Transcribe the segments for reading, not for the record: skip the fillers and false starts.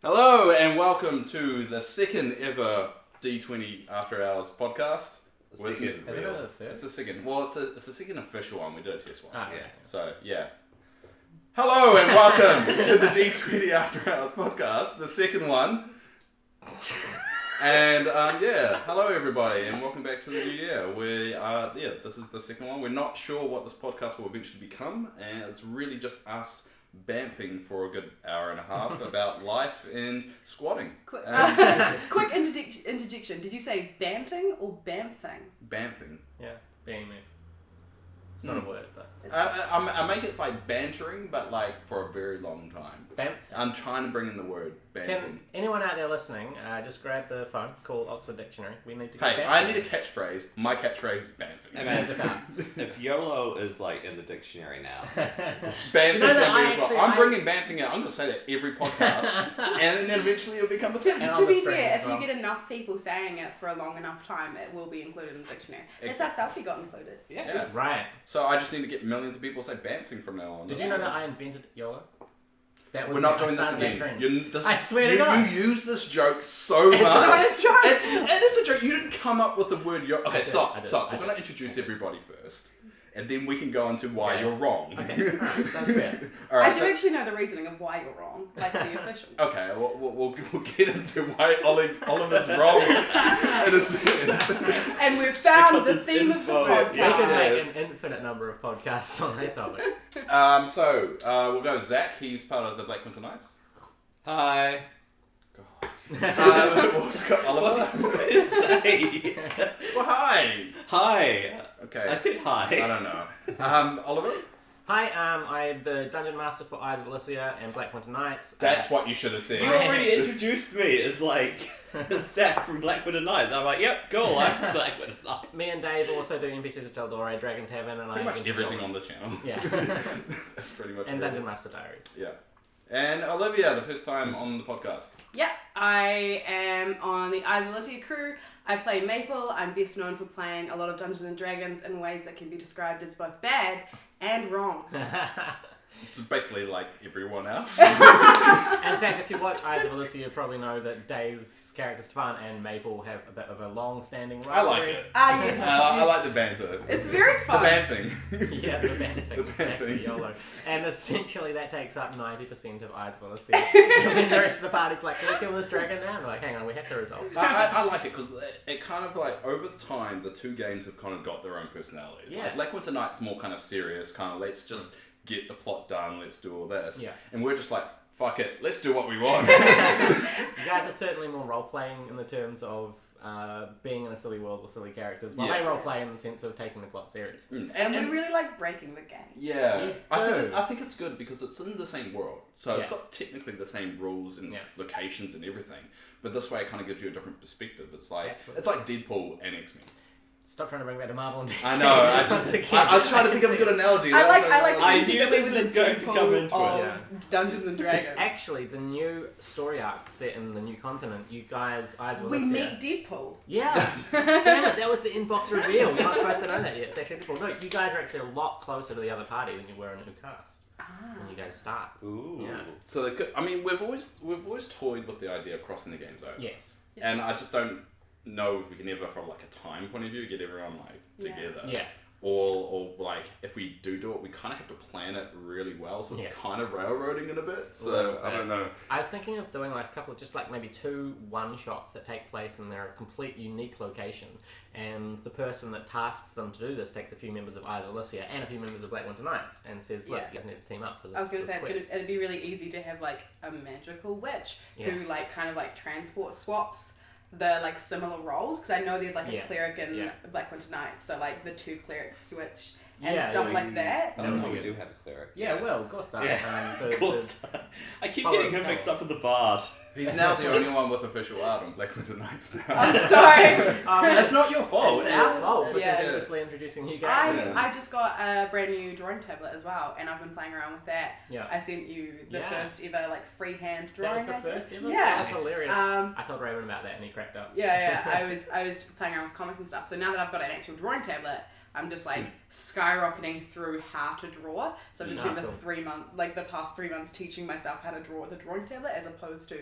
Hello and welcome to the second ever D20 Afterhours podcast. Second. Is it the third? It's the second. Well, it's the second official one. We did a test one. Yeah. So, yeah. Hello and welcome to the D20 Afterhours podcast, the second one. And, hello everybody and welcome back to the new year. This is the second one. We're not sure what this podcast will eventually become, and it's really just us bamfing for a good hour and a half about life and squatting. Quick interjection. Did you say banting or bamfing? Bamfing. Yeah, being me. It's not a word, but... I make it like bantering, but like for a very long time. Bamf. I'm trying to bring in the word bamfing. Can anyone out there listening just grab the phone, call Oxford Dictionary. We need to get Hey, I need a catchphrase. My catchphrase is bamfing. Hey man, if YOLO is like in the dictionary now. Bamfing You know that can be as well. actually- I'm bringing bamfing in. I'm going to say that every podcast. and then eventually it'll become a thing. And To on the be strings fair, as if well. you get enough people saying it for a long enough time, it will be included in the dictionary. It's ourselves we got included. Yeah. Right. So I just need to get millions of people to say bamfing from now on. Did you know that I invented YOLO? That was We're not I doing this started that again. trend. I swear to God. You use this joke so much. It's not a joke. It is a joke. You didn't come up with the word yo. Okay, I did. stop. I We're did. going to introduce everybody first. And then we can go into why Okay. you're wrong. Okay, alright, sounds good. All right, I do actually know the reasoning of why you're wrong, like the official. Okay, we'll get into why Oliver's wrong in a second. And we've found Because the it's theme of the info, podcast. We yeah. could Yes. make an infinite number of podcasts on that topic. We'll go with Zach. He's part of the Black Winter Knights. Hi. What's got Oliver? What is say? Well, hi. Hi. Okay. I said hi. I don't know. Oliver? Hi, I'm the Dungeon Master for Eyes of Elisia and Black Winter Knights. That's what you should have said. You already introduced me as like Zach from Black Winter Nights. I'm like, yep, cool, I'm from Black Winter Nights. Me and Dave also do NPCs at Taldore, Dragon Tavern, and Pretty much everything on the channel. Yeah. That's pretty much And it. Dungeon Master Diaries. Yeah. And Olivia, the first time on the podcast. Yeah, I am on the Eyes of Elisia crew. I play Maple. I'm best known for playing a lot of Dungeons and Dragons in ways that can be described as both bad and wrong. It's basically like everyone else. In fact, if you watch Eyes of Elisia, you probably know that Dave's character Stefan and Maple have a bit of a long-standing rivalry. I like it. Yes. I like the banter. It's very The fun. band thing. Yeah, the band thing, The band exactly, thing. YOLO. And essentially that takes up 90% of Eyes of Elisia. And then the rest of the party's like, can we kill this dragon now? And they're like, hang on, we have to resolve. I like it because it kind of like over time the two games have kind of got their own personalities. Yeah. Like Black Winter Night's more kind of serious, kind of let's just get the plot done, let's do all this. Yeah. And we're just like, fuck it, let's do what we want. You guys are certainly more role-playing in the terms of being in a silly world with silly characters. While Yeah. they role-play in the sense of taking the plot seriously. And we really like breaking the game. Yeah, You I do. think it's good because it's in the same world, so it's Yeah. got technically the same rules and Yeah. locations and everything. But this way, it kind of gives you a different perspective. It's like Absolutely. it's like Deadpool and X-Men. Stop trying to bring back to Marvel and DC. I know. I was trying to think of a good analogy. I like I the knew specifically this with was the going to Deadpool come into it. of Yeah. Dungeons and Dragons. Actually, the new story arc set in the new continent, you guys, Eyes of We Elisia. meet Deadpool. Yeah. Damn it, that was the inbox reveal. You're not supposed to know that yet. It's actually Deadpool. No, you guys are actually a lot closer to the other party than you were in a new cast. When you guys start. Ooh. Yeah. So they could, I mean, we've always toyed with the idea of crossing the games over. Yes. And I just don't know if we can ever, from like a time point of view, get everyone like Yeah. together. Yeah. Or like if we do it, we kind of have to plan it really well. So Yeah. we're kind of railroading it a bit. A So little I don't know. I was thinking of doing like a couple of just like maybe 2 one-shots that take place in their complete unique location, and the person that tasks them to do this takes a few members of Eyes of Elisia and a few members of Black Winter Knights and says, look, Yeah. you guys need to team up for this. I was going to this say quest. it'd be really easy to have like a magical witch Yeah. who like kind of like transport swaps the like similar roles, because I know there's like a Yeah. cleric in Yeah. Black Winter Nights, so like the 2 clerics switch and Yeah, stuff yeah, like that. I don't know, Yeah. we do have a cleric. Yeah, well, Gostar. Yeah, The- of course. I keep follow getting him the mixed color. up with the bard. He's now the only one with official art on Black Winter Nights now. I'm sorry. That's not your fault. It's our fault for Yeah. continuously introducing new games. I just got a brand new drawing tablet as well, and I've been playing around with that. Yeah. I sent you the Yeah. first ever like freehand That drawing. was the I did. first ever? Yeah. That's hilarious. I told Raven about that and he cracked up. Yeah. I was playing around with comics and stuff. So now that I've got an actual drawing tablet, I'm just like skyrocketing through how to draw. So I've just spent the past 3 months teaching myself how to draw with a drawing tablet as opposed to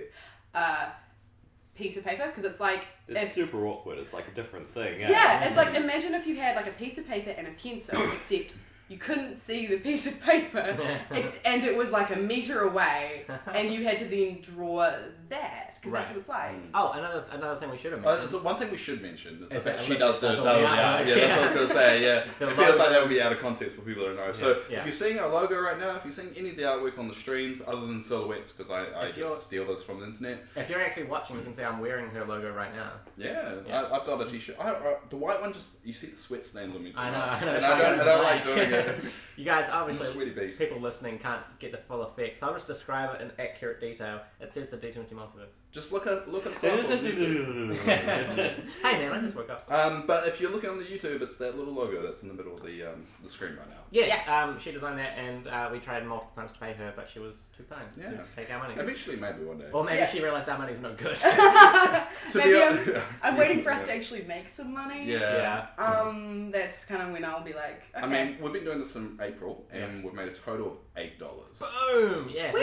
piece of paper, because it's like It's super awkward. It's like a different thing. yeah, it's like, imagine if you had like a piece of paper and a pencil, except you couldn't see the piece of paper, and it was like a meter away, and you had to then draw that, because that's what it's like. Oh, another thing we should have mentioned. So one thing we should mention is the Is fact that she does Olivia's the all the art. art. Yeah, that's what I was going to say. Yeah, The it feels like that would be logos. out of context for people to know. So Yeah. if you're seeing our logo right now, if you're seeing any of the artwork on the streams other than silhouettes, because I If you're- just steal those from the internet. If you're actually watching, you can see I'm wearing her logo right now. Yeah, Yeah. I've got a t-shirt. The white one, just you see the sweat stains on me too. I know, And I don't like doing it. You guys, I'm a obviously, sweaty beast. people listening can't get the full effect, so I'll just describe it in accurate detail. It says the D20 Multiverse. Just look at samples. Hey man, I just woke up. But if you're looking on the YouTube, it's that little logo that's in the middle of the screen right now. Yes, she designed that, and we tried multiple times to pay her, but she was too kind to take our money. Eventually, maybe one day. Or maybe she realised our money's no good. Maybe I'm waiting for us to actually make some money. Yeah. That's kind of when I'll be like, okay. I mean, we've been doing this in April, and we've made a total of $8. Boom! Yes.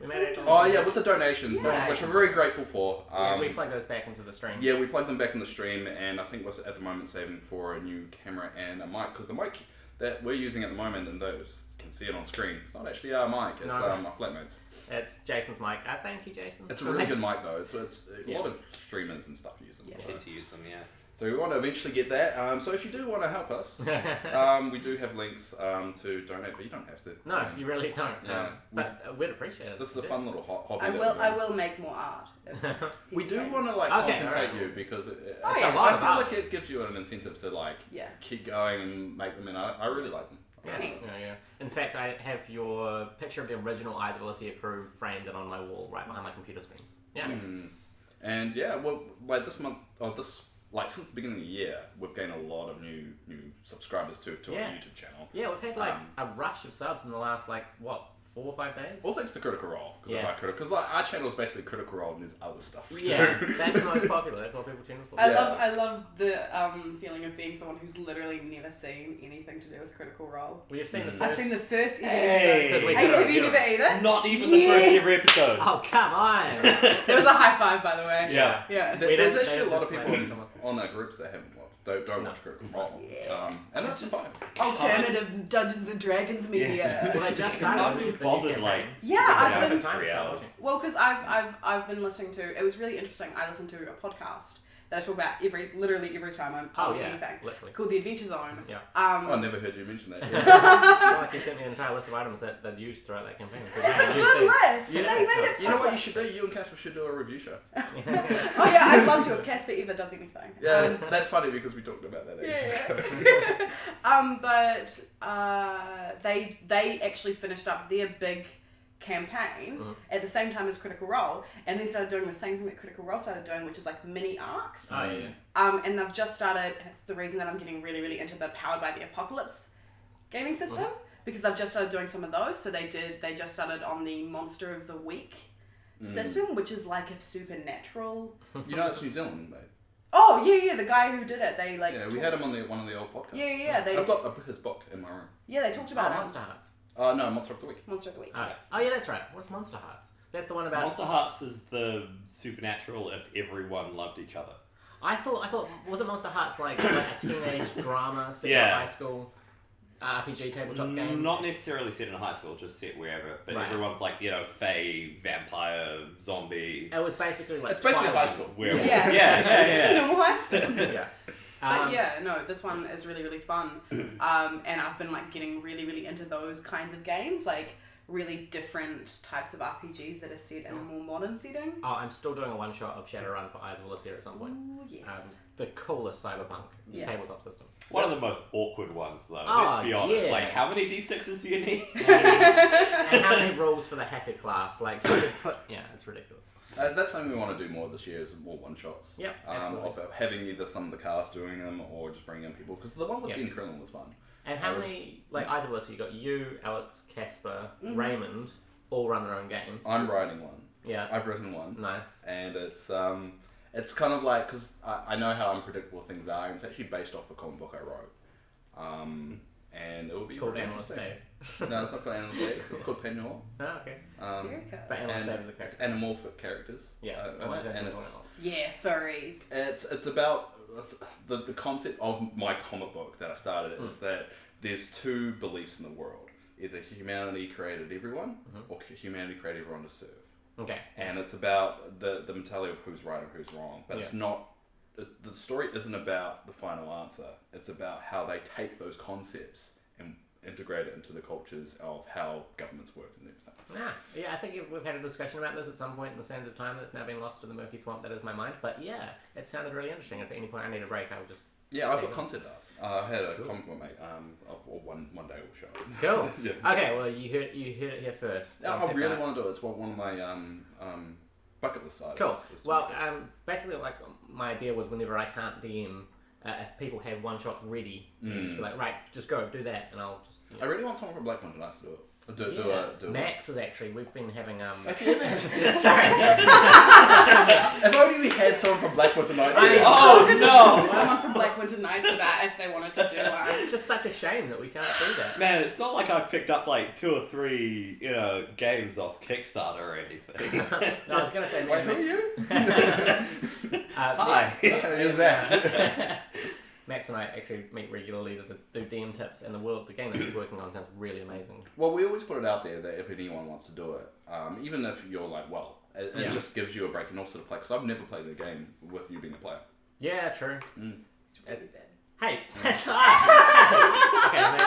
We made $8. Oh yeah, with the donations, Yeah. which we're very grateful for. We plug those back into the stream. Yeah, we plugged them back in the stream, and I think we're at the moment saving for a new camera and a mic, because the mic that we're using at the moment, and those can see it on screen, it's not actually our mic, it's my flatmate's. It's Jason's mic. Thank you, Jason. It's a really good mic though, so it's a lot of streamers and stuff use them. Yeah. Kid to use them, yeah. So we want to eventually get that. So if you do want to help us, we do have links to donate, but you don't have to. No, you really don't. Yeah. But we'd appreciate it. This is a fun little hobby. I will make more art. We do want to compensate you, because Oh, yeah, I feel like it gives you an incentive to keep going and make them, and I really like them. Yeah. In fact, I have your picture of the original Eyes of Elisia crew framed and on my wall right behind my computer screens. Yeah. And this month, since the beginning of the year, we've gained a lot of new subscribers to our YouTube channel. Yeah, we've had a rush of subs in the last 4 or 5 days. All thanks to Critical Role, because our channel is basically Critical Role, and there's other stuff we do. That's the most popular. That's what people tune in for. I love the feeling of being someone who's literally never seen anything to do with Critical Role. We've seen the first. I've seen the first Hey. episode. Have you never either? Not even the first ever episode. Oh, come on! There was a high five, by the way. Yeah. Yeah. There's don't- actually a they lot of just people someone. on our groups that haven't watched. Don't watch Critical Role. And that's fine. Alternative Dungeons and Dragons media. Well, they just Not started even the new bothered, campaign. I've been- 3 hours. Well, because I've been listening to. It was really interesting. I listened to a podcast that I talk about literally every time I'm on anything. Literally. Called The Adventure Zone. Yeah. I never heard you mention that. It's like you sent me an entire list of items that they'd used throughout that campaign. So It's a good list. Yeah, They it's made nice. it. You know what you should do? You and Casper should do a review show. Oh yeah, I'd love to if Casper ever does anything. Yeah, that's funny because we talked about that ages ago. But they actually finished up their big campaign at the same time as Critical Role, and then started doing the same thing that Critical Role started doing, which is mini arcs. Oh yeah. And they've just started. And it's the reason that I'm getting really, really into the Powered by the Apocalypse gaming system, because they've just started doing some of those. So they just started on the Monster of the Week system, which is like a supernatural. You know, it's New Zealand, mate. Oh yeah, the guy who did it, they we had him on one of the old podcasts. Yeah. I've got his book in my room. Yeah, they talked about it. Monster Hearts. No, Monster of the Week. Monster of the Week. Oh yeah, that's right. What's Monster Hearts? That's the one about. Monster Hearts is the supernatural if everyone loved each other. I thought was it Monster Hearts like a teenage drama set in Yeah. high school RPG tabletop game? Not necessarily set in high school, just set wherever. But Right. everyone's fae, vampire, zombie. It was basically like. It's basically Twilight. high school. Werewolf. Yeah. It's a normal high school. Yeah. But this one is really, really fun. And I've been getting really, really into those kinds of games, really different types of RPGs that are set in a more modern setting. Oh, I'm still doing a one shot of Shadowrun for Eyes of Elisia at some point. Ooh, yes. The coolest cyberpunk tabletop system. One of the most awkward ones, though. Oh, Let's be honest. yeah. How many D6s do you need? And how many rules for the hacker class? You could put. Yeah, it's ridiculous. That's something we want to do more this year, is more one-shots. Yep, absolutely. Of having either some of the cast doing them or just bringing in people. Because the one with Ben Krillin was fun. And how many, Eyes of Elisia, you got you, Alex, Casper, Raymond, all run their own games. I'm writing one. Yeah. I've written one. Nice. And it's kind of because I know how unpredictable things are, and it's actually based off a comic book I wrote. and it will be Called really Analyst interesting. Dave. No, it's not called Analyst Dave. It's called Penor. Oh, okay. Very cool. But Analyst And Dave is a it's character. anamorphic characters. Yeah. and it's Yeah, furries. it's about the concept of my comic book that I started is that there's two beliefs in the world: either humanity created everyone, or humanity created everyone to serve. Okay. And it's about the mentality of who's right and who's wrong, but it's not. The story isn't about the final answer. It's about how they take those concepts and integrate it into the cultures of how governments work and everything. Yeah, I think we've had a discussion about this at some point in the sands of time that's now been lost to the murky swamp that is my mind. But yeah, it sounded really interesting. If at any point I need a break, I'll just... Yeah, I've got concept art. I had a comic book mate. One day we'll show it. Cool. Yeah. Okay, well, you heard it here first. I really want to do it. It's one of my bucket list items. Cool. is to Well, do it. basically, like, my idea was whenever I can't DM, if people have one shots ready, just be like, right, just go, do that, and I'll just... I really want someone from Black Mountain Nights to do it. Do it. Max is actually, we've been having... If you ever had, Sorry. if only we had someone from Black Mountain Nights. So good to talk to someone from Black Winter Nights about if they wanted to do one. It's just such a shame that we can't do that. Man, it's not like I've picked up like 2 or 3, games off Kickstarter or anything. No, I was going to say... Wait, who are you? Hi. Who's that? Max and I actually meet regularly to do DM tips, and the game that he's working on sounds really amazing. Well, we always put it out there that if anyone wants to do it, even if you're like, it just gives you a break and also to play. Because I've never played a game with you being a player. Yeah, true. It's Hey, that's okay, man.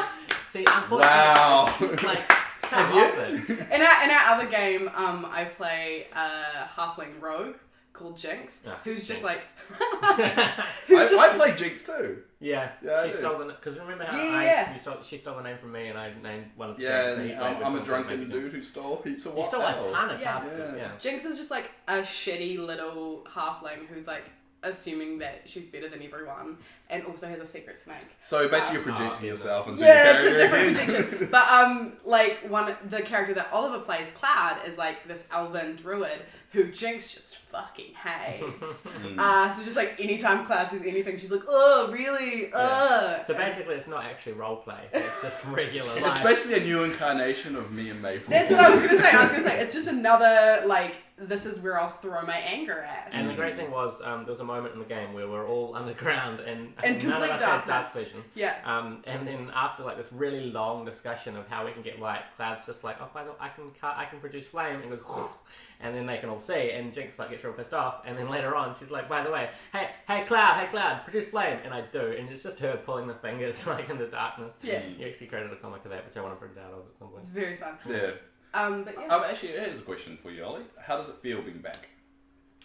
See, unfortunately, Wow. it's like, come off it. In our other game, I play a halfling rogue called Jinx, who's just Jinx. like... I play Jinx too. Yeah, Yeah, I she do. stole the... Because remember how she stole the name from me, and I named one of the Yeah, characters that he and played with I'm a something drunken maybe dude who stole heaps of You stole like a ton of Yeah. casts, yeah. Jinx is just like a shitty little halfling who's like assuming that she's better than everyone and also has a secret snake. So basically, you're projecting yourself into Yeah, your it's a character different again. projection. But the character that Oliver plays, Cloud, is like this elven druid who Jinx just fucking hates. So just like anytime Cloud says anything, she's like, oh, really? So basically, it's not actually roleplay. It's just regular life. It's basically a new incarnation of me and Maple. That's what I was gonna say. It's just another like. This is where I'll throw my anger at. And the great thing was, there was a moment in the game where we're all underground and In none of complete us had dark darkness. vision. Yeah. And then after like this really long discussion of how we can get light, Cloud's just like, oh, by the way, I can produce flame, and goes, whoosh, and then they can all see, and Jinx like gets real pissed off, and then later on she's like, by the way, hey Cloud, produce flame, and I do, and it's just her pulling the fingers like in the darkness. Yeah. You actually created a comic of that, which I want to print out of at some point. It's very fun. Yeah. But yeah. Actually, here's a question for you, Ollie. How does it feel being back?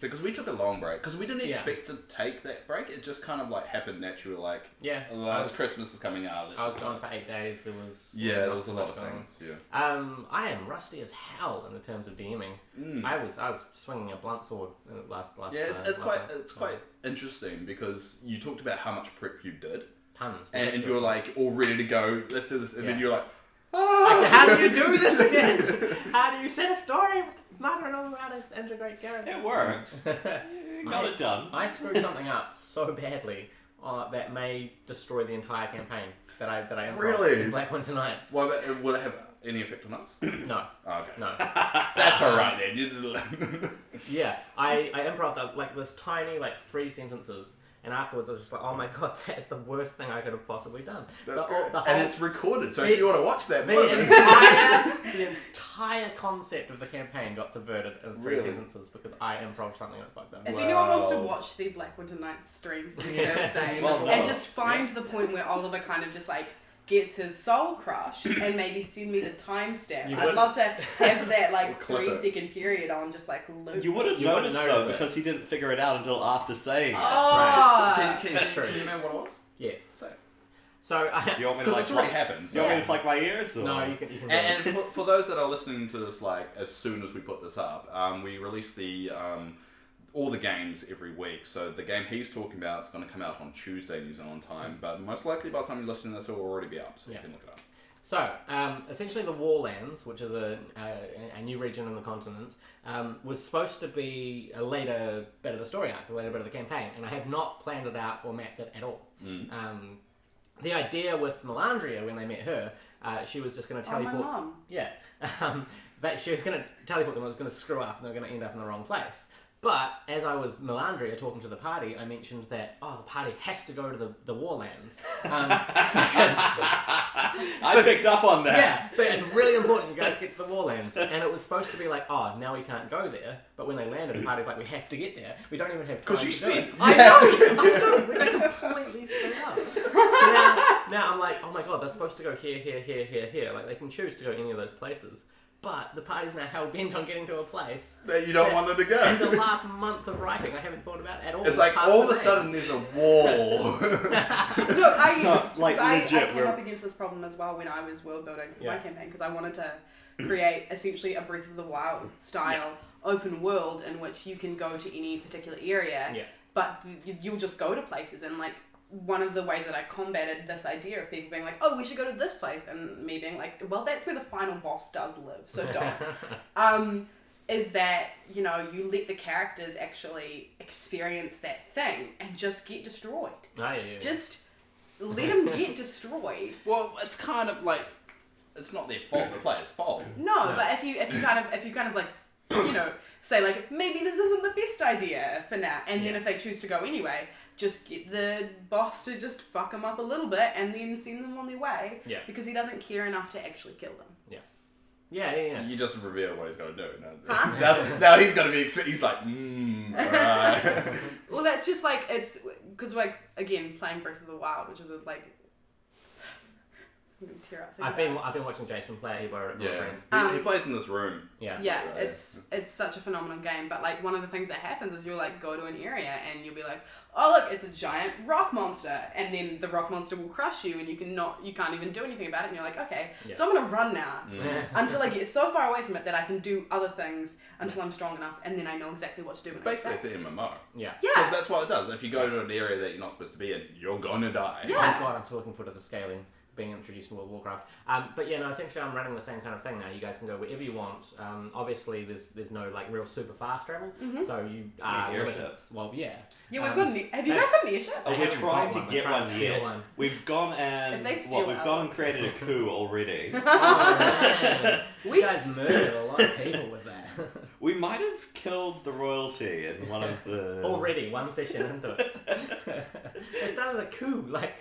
Because we took a long break. Because we didn't expect to take that break. It just kind of like happened naturally. Like, Yeah. it's Christmas is coming out. I was gone for 8 days. There was there was a lot much of going on. things. Yeah. I am rusty as hell in the terms of DMing. I was swinging a blunt sword last. Yeah, it's last quite night. it's quite interesting because you talked about how much prep you did, Tons. and you're like all ready to go. Let's do this, and then you're like, Like, how do you do this again? How do you set a story with the matter and all how to integrate characters? It worked. Got it done. I screwed something up so badly that may destroy the entire campaign that I improv Really? in Black Winter Nights. well, but will it have any effect on us? No. Oh, okay. No. That's all right then. You just Yeah, I improv like this tiny 3 sentences, and afterwards I was just like, oh my god, that's the worst thing I could have possibly done. That's the great. whole, And it's recorded, so if you want to watch that the moment. entire concept of the campaign got subverted in 3 Really? sentences because I improv something that fucked up. If anyone wants to Wow. watch the Black Winter Nights stream from Yeah. Thursday Well, no. and just find the point where Oliver kind of just gets his soul crushed and maybe send me the timestamp. You I'd would- love to have that We'll clip 3-second period on just loop. You wouldn't You notice wouldn't notice though it. because he didn't figure it out until after saying it. Oh, That's true. Can you remember what it was? Yes. Say it. So I... Do you want me to Because it's already happened. Do you want me to plug my ears? Or? No, you can do And this. for those that are listening to this, as soon as we put this up, we release the all the games every week. So the game he's talking about is going to come out on Tuesday New Zealand time, but most likely by the time you're listening to this, it will already be up, so you can look it up. So, essentially the Warlands, which is a new region in the continent, was supposed to be a later bit of the story arc, a later bit of the campaign, and I have not planned it out or mapped it at all. the idea with Melandria when they met her, she was just going to teleport. my mum. Yeah, that she was going to teleport them. It was going to screw up, and they were going to end up in the wrong place. But as I was Melandria talking to the party, I mentioned that the party has to go to the Warlands because I picked up on that. yeah, but it's really important you guys get to the Warlands, and it was supposed to be like, now we can't go there. But when they landed, the party's like, we have to get there. We don't even have time. Because you to do said it. you have to get there. I know, which I completely screwed up. So now I'm like, oh my god, they're supposed to go here. Like they can choose to go any of those places. But the party's now hell-bent on getting to a place That you don't want them to go. in the last month of writing I haven't thought about at all. It's like all of a sudden there's a wall. Look, like I legit, came we're- up against this problem as well when I was world building for my Yeah. campaign because I wanted to create essentially a Breath of the Wild style open world in which you can go to any particular area, Yeah. but you'll just go to places. And like one of the ways that I combated this idea of people being like, oh, we should go to this place, and me being like, well, that's where the final boss does live, so don't. Is that, you let the characters actually experience that thing and just get destroyed. Yeah. Just let them get destroyed. Well, it's kind of like it's not their fault. The player's fault. No, but if you kind of like, say like maybe this isn't the best idea for now, and then if they choose to go anyway, just get the boss to just fuck them up a little bit and then send them on their way. Yeah. Because he doesn't care enough to actually kill them. Yeah. You just reveal what he's going to do. Huh? Now he's going to be. He's like, alright. Well, that's just like it's because like again playing Breath of the Wild, which is like. I'm gonna tear up. I've been watching Jason play. He borrowed it from a friend. He plays in this room. Yeah. Yeah, Right. it's such a phenomenal game, but like one of the things that happens is you'll like go to an area and you'll be like, oh look, it's a giant rock monster, and then the rock monster will crush you and you can't even do anything about it, and you're like, okay, so I'm gonna run now until I get so far away from it that I can do other things until I'm strong enough, and then I know exactly what to do. Basically, it's an MMO. Yeah. Because that's what it does. If you go to an area that you're not supposed to be in, you're gonna die. Yeah. Oh god, I'm so looking forward to the scaling being introduced in World of Warcraft. But yeah, no, essentially I'm running the same kind of thing now. You guys can go wherever you want. Obviously, there's no like real super fast travel, so you are airships. Well, yeah. Yeah, we've got have you guys got an airship? Oh, we're haven't trying got to one. get They're trying one to steal here. one. We've gone and If they steal we've ours. gone and created a coup already. Oh man, We you guys murdered a lot of people with that. We might have killed the royalty in one of the Already, one session into it. They started a coup, like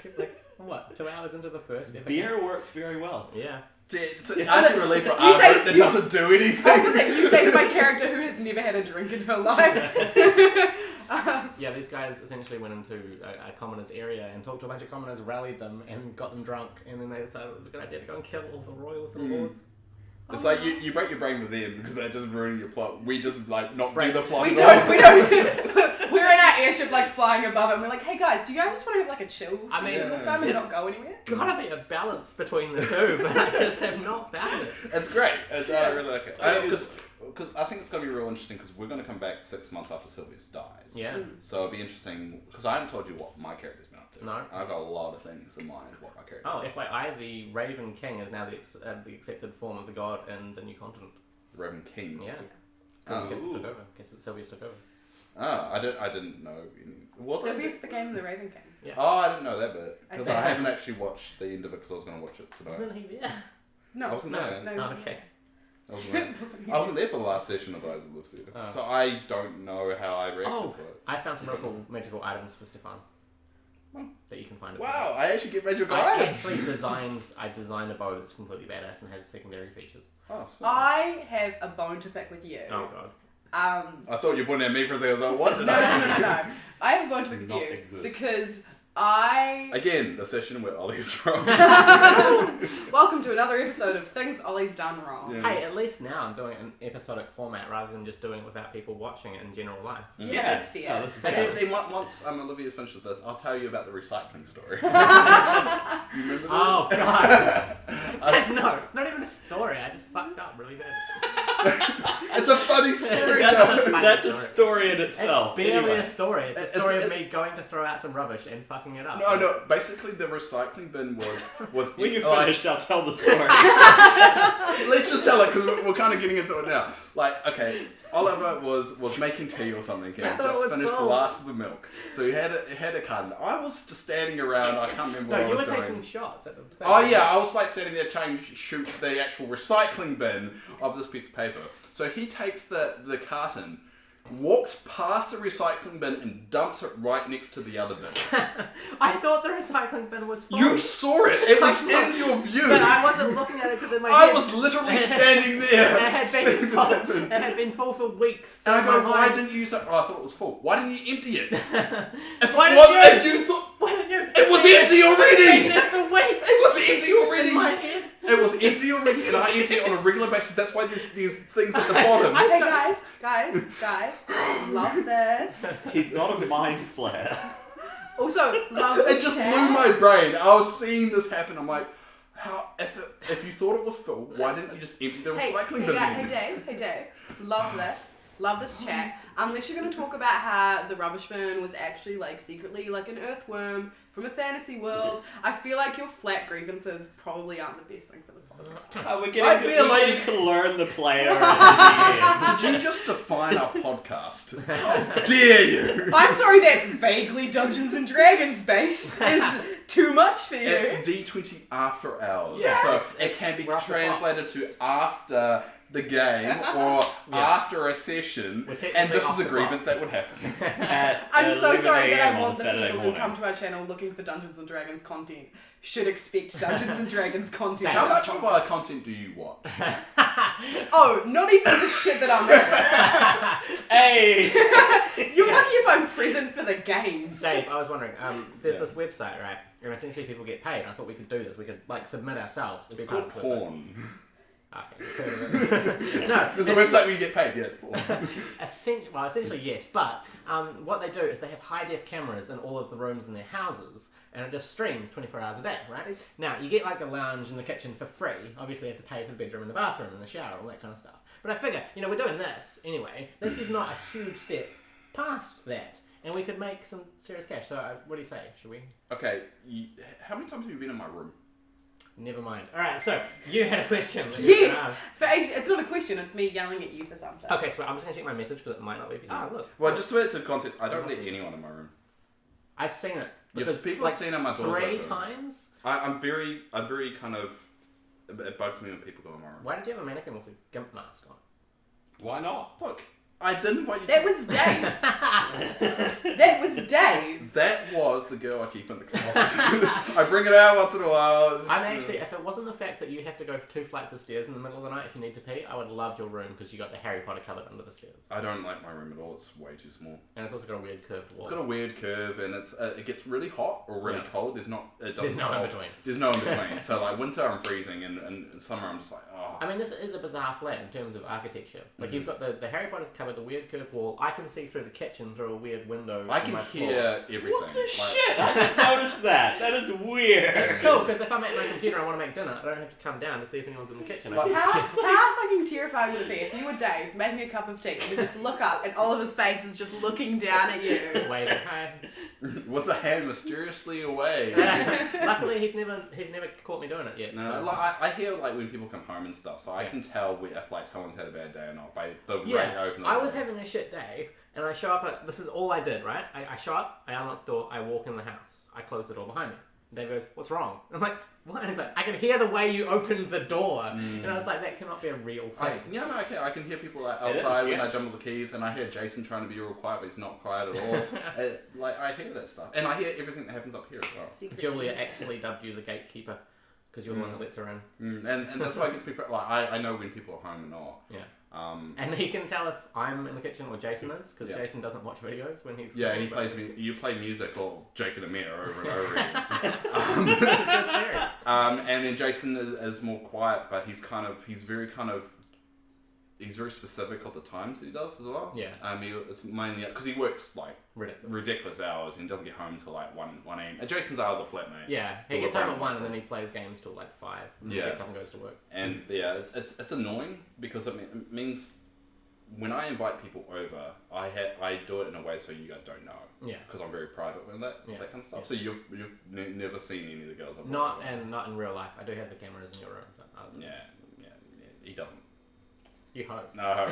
what, 2 hours into the first ever beer works very well. Yeah. It's anti-relief for You say- art that doesn't do anything. I was gonna say, you say to my character who has never had a drink in her life. Yeah, these guys essentially went into a commoner's area and talked to a bunch of commoners, rallied them, and got them drunk, and then they decided it was a good idea to go and kill all the royals and lords. It's like you break your brain with them because they're just ruining your plot. We just like not do the plot. We at all. don't. We're in our airship, like flying above it, and we're like, "Hey guys, do you guys just want to have like a chill I mean, session this time and there's not go anywhere?" Gotta be a balance between the two, but I just have not found it. It's great. I really like it. It is- Because I think it's going to be real interesting because we're going to come back 6 months after Sylvius dies. Yeah. So it'll be interesting because I haven't told you what my character's been up to. No. I've got a lot of things in mind what my character's Oh, done. FYI, the Raven King is now the accepted form of the god in the new continent. The Raven King. Yeah. Because Oh. took over. Guess what Sylvius took over. Oh, I didn't know. Was it? Sylvius became the Raven King. Yeah. Oh, I didn't know that bit I because said I that. haven't actually watched the end of it because I was going to watch it tonight. Wasn't he there? No, I wasn't there. No, Oh, he wasn't. okay. I wasn't there. I wasn't there for the last session of Eyes of Elisia. Oh. So I don't know how I reacted Oh, to it. I found some real cool magical items for Stefan that you can find. As Wow, I actually get magical I items. actually designed a bow that's completely badass and has secondary features. Oh, I have a bone to pick with you. Oh god. I thought you were pointing at me for a second. I was like, what No, did no, I no, do? no, no. I have a bone to pick with Not you exist. because I. Again, the session where Ollie's wrong. Welcome to another episode of Things Ollie's Done Wrong. Yeah. Hey, at least now I'm doing it in episodic format rather than just doing it without people watching it in general life. Yeah, that's fair. Oh, this is And then once Olivia's finished with this, I'll tell you about the recycling story. You remember that? Oh god. It's not even a story. I just fucked up really bad. It's a funny story. That's though. a That's a story in It's itself. barely Anyway. a story. It's a It's- story of it's- me going to throw out some rubbish and fucking it up. No. Basically, the recycling bin was When you're like, finished, I'll tell the story. let's just tell it because we're kind of getting into it now. Like, okay, Oliver was making tea or something, and I thought it just was finished the full. last of the milk. So he had a carton. I was just standing around. I can't remember what No, I you was were doing. taking shots at the thing. Oh yeah, I was like standing there trying to shoot the actual recycling bin of this piece of paper. So he takes the carton, walks past the recycling bin and dumps it right next to the other bin. I thought the recycling bin was full. You saw it! It was in your view! But I wasn't looking at it because in my I head... was literally standing there. It had seeing been this full, happen. it had been full for weeks. And I so go, my why mind- didn't you use that? Oh, I thought it was full. Why didn't you empty it? If Why it did was, you? if you thought Why didn't you? it was empty It's already. been there for weeks. It was empty already. In my head. It was empty already, and I empty it on a regular basis. That's why there's things at the bottom. Hey guys, love this. He's not a mind flare. Also, love It the just chair. blew my brain. I was seeing this happen. I'm like, how? If you thought it was full, why didn't you just empty the recycling bin? Hey Dave, love this chat. Unless you're going to talk about how the rubbish bin was actually like secretly like an earthworm from a fantasy world, I feel like your flat grievances probably aren't the best thing for the podcast. We're I feel like- getting to learn the player and the Did you just define our podcast? How dare you? I'm sorry that vaguely Dungeons and Dragons based is too much for you. It's D20 After Hours. Yeah, So it's- it can be we're off the translated to after the game or after a session, We're technically and this off is a the grievance that would happen. at I'm so 11 sorry that a.m. I on want the Saturday people who morning. come to our channel looking for Dungeons and Dragons content should expect Dungeons and Dragons content. How much of our content do you watch? Oh, not even the shit that I'm in. Hey! You're lucky if I'm present for the games. Dave, I was wondering, there's Yeah. this website, right? And essentially people get paid. I thought we could do this. We could like submit ourselves to be It's part called of the website. porn. Okay, you've heard of it. No, There's a website where you get paid. Yeah, it's porn. essentially yes, but what they do is they have high def cameras in all of the rooms in their houses, and it just streams 24 hours a day, right? Now you get like the lounge and the kitchen for free. Obviously, you have to pay for the bedroom and the bathroom and the shower, all that kind of stuff. But I figure, we're doing this anyway. This is not a huge step past that, and we could make some serious cash. So, what do you say? Should we? Okay, how many times have you been in my room? Never mind. All right, so you had a question. That you were gonna Yes! ask. For age, it's not a question, it's me yelling at you for something. Okay, so I'm just gonna check my message because it might not be. Ah, look. Well, just to put it into context, I don't let anyone in my room. I've seen it. Yes, Because, people have seen it, my door's 3 open. times. I'm very kind of. It bugs me when people go in my room. Why did you have a mannequin with a gimp mask on? Why not? Look, I didn't invite you. That was Dave. That was Dave. That was the girl I keep in the closet. I bring it out once in a while. I'm actually, if it wasn't the fact that you have to go 2 flights of stairs in the middle of the night if you need to pee, I would have loved your room because you got the Harry Potter cupboard under the stairs. I don't like my room at all. It's way too small. And it's also got a weird curved wall. It's got a weird curve, and it gets really hot or really Yeah. cold. It doesn't. There's no in hold- between. There's no in between. So like winter, I'm freezing, and in summer, I'm just like, oh. I mean, this is a bizarre flat in terms of architecture. Like, you've got the Harry Potter cupboard, the weird curved wall. I can see through the kitchen through a weird window. I in can my floor. hear everything. What the Like, shit? I didn't notice that. That is weird. It's cool because if I'm at my computer and I want to make dinner, I don't have to come down to see if anyone's in the kitchen. I Like- can- How fucking terrifying would it be if you were Dave making a cup of tea and you just look up and Oliver's face is just looking down at you? Waving, hi. with the hand mysteriously away. Luckily, he's never caught me doing it yet. No, so. like I hear like when people come home and stuff, so I can tell if like someone's had a bad day or not by the rate Yeah, I open. I was having a shit day, and I show up at, this is all I did, right? I show up, I unlock the door, I walk in the house, I close the door behind me. Dave goes, what's wrong? I'm like, what? And he's like, I can hear the way you opened the door. And I was like, that cannot be a real thing. I can hear people like, It is, outside when yeah. I jumble the keys, and I hear Jason trying to be real quiet, but he's not quiet at all. It's like I hear that stuff, and I hear everything that happens up here as well. Julia actually dubbed you the gatekeeper, because you're the one that lets her in. And that's why it gets me like I know when people are home and not. Yeah. Um, And he can tell if I'm in the kitchen or Jason is, because Yeah. Jason doesn't watch videos when he's... yeah, he plays me. You play music or Jake and Amir over and over again. It's a good series. And then Jason is more quiet, but he's very specific of the times that he does as well. Yeah. It's mainly because he works like Ridiculous. ridiculous hours and he doesn't get home until like 1 a.m. And Jason's our other flatmate. Yeah, he Who gets we're home at both 1 and then he plays games till like 5. And Yeah. He gets up and goes to work. And yeah, it's annoying because it means when I invite people over, I do it in a way so you guys don't know. Yeah. Because I'm very private with that kind of stuff. Yeah. So you've never seen any of the girls I've Not brought over. in real life. I do have the cameras in your room. But Yeah, he doesn't. You hope. No.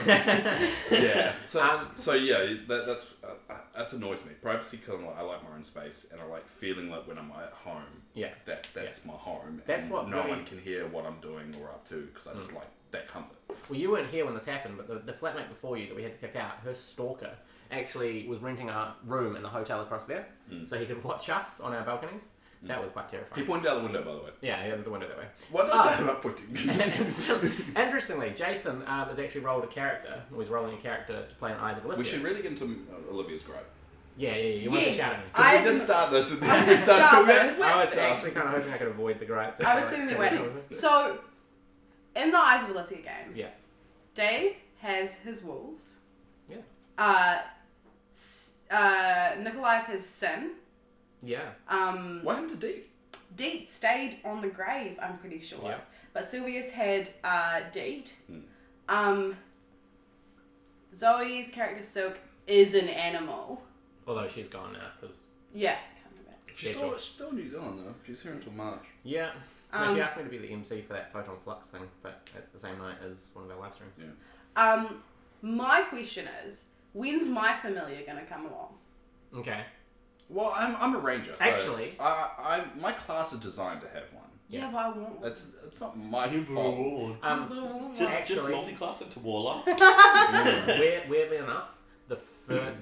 Yeah. So yeah, that annoys me. Privacy killing. I like my own space, and I like feeling like when I'm at home. Yeah. That's my home. That's and what no really... one can hear what I'm doing or up to because I just like that comfort. Well, you weren't here when this happened, but the flatmate before you that we had to kick out, her stalker actually was renting a room in the hotel across there, so he could watch us on our balconies. That was quite terrifying. He pointed out the window, by the way. Yeah, there's a window that way. What did I tell him about pointing? And so, interestingly, Jason has actually rolled a character, was rolling a character to play in Eyes of Elisia. We should really get into Olivia's gripe. Yeah, you want to shout at me. Because we did start this and then I we did started start talking this. about I was stuff. actually kind of hoping I could avoid the gripe. I was sitting there waiting. So, in the Eyes of Elisia game, Yeah. Dave has his wolves. Yeah. Nikolai has Sin. Yeah. What happened to Dee? Deet stayed on the grave, I'm pretty sure. Yeah. But Sylvia's had Deet. Zoe's character Silk is an animal. Although she's gone now, because... Yeah. She's still in New Zealand though. She's here until March. Yeah. No, she asked me to be the MC for that Photon Flux thing, but it's the same night as one of our live streams. Yeah. My question is, when's my familiar gonna come along? Okay. Well, I'm a ranger. So Actually- my class is designed to have one. Yeah, but I want one. It's not my fault. Just Actually- multi-class it to Warlock. Weirdly enough, the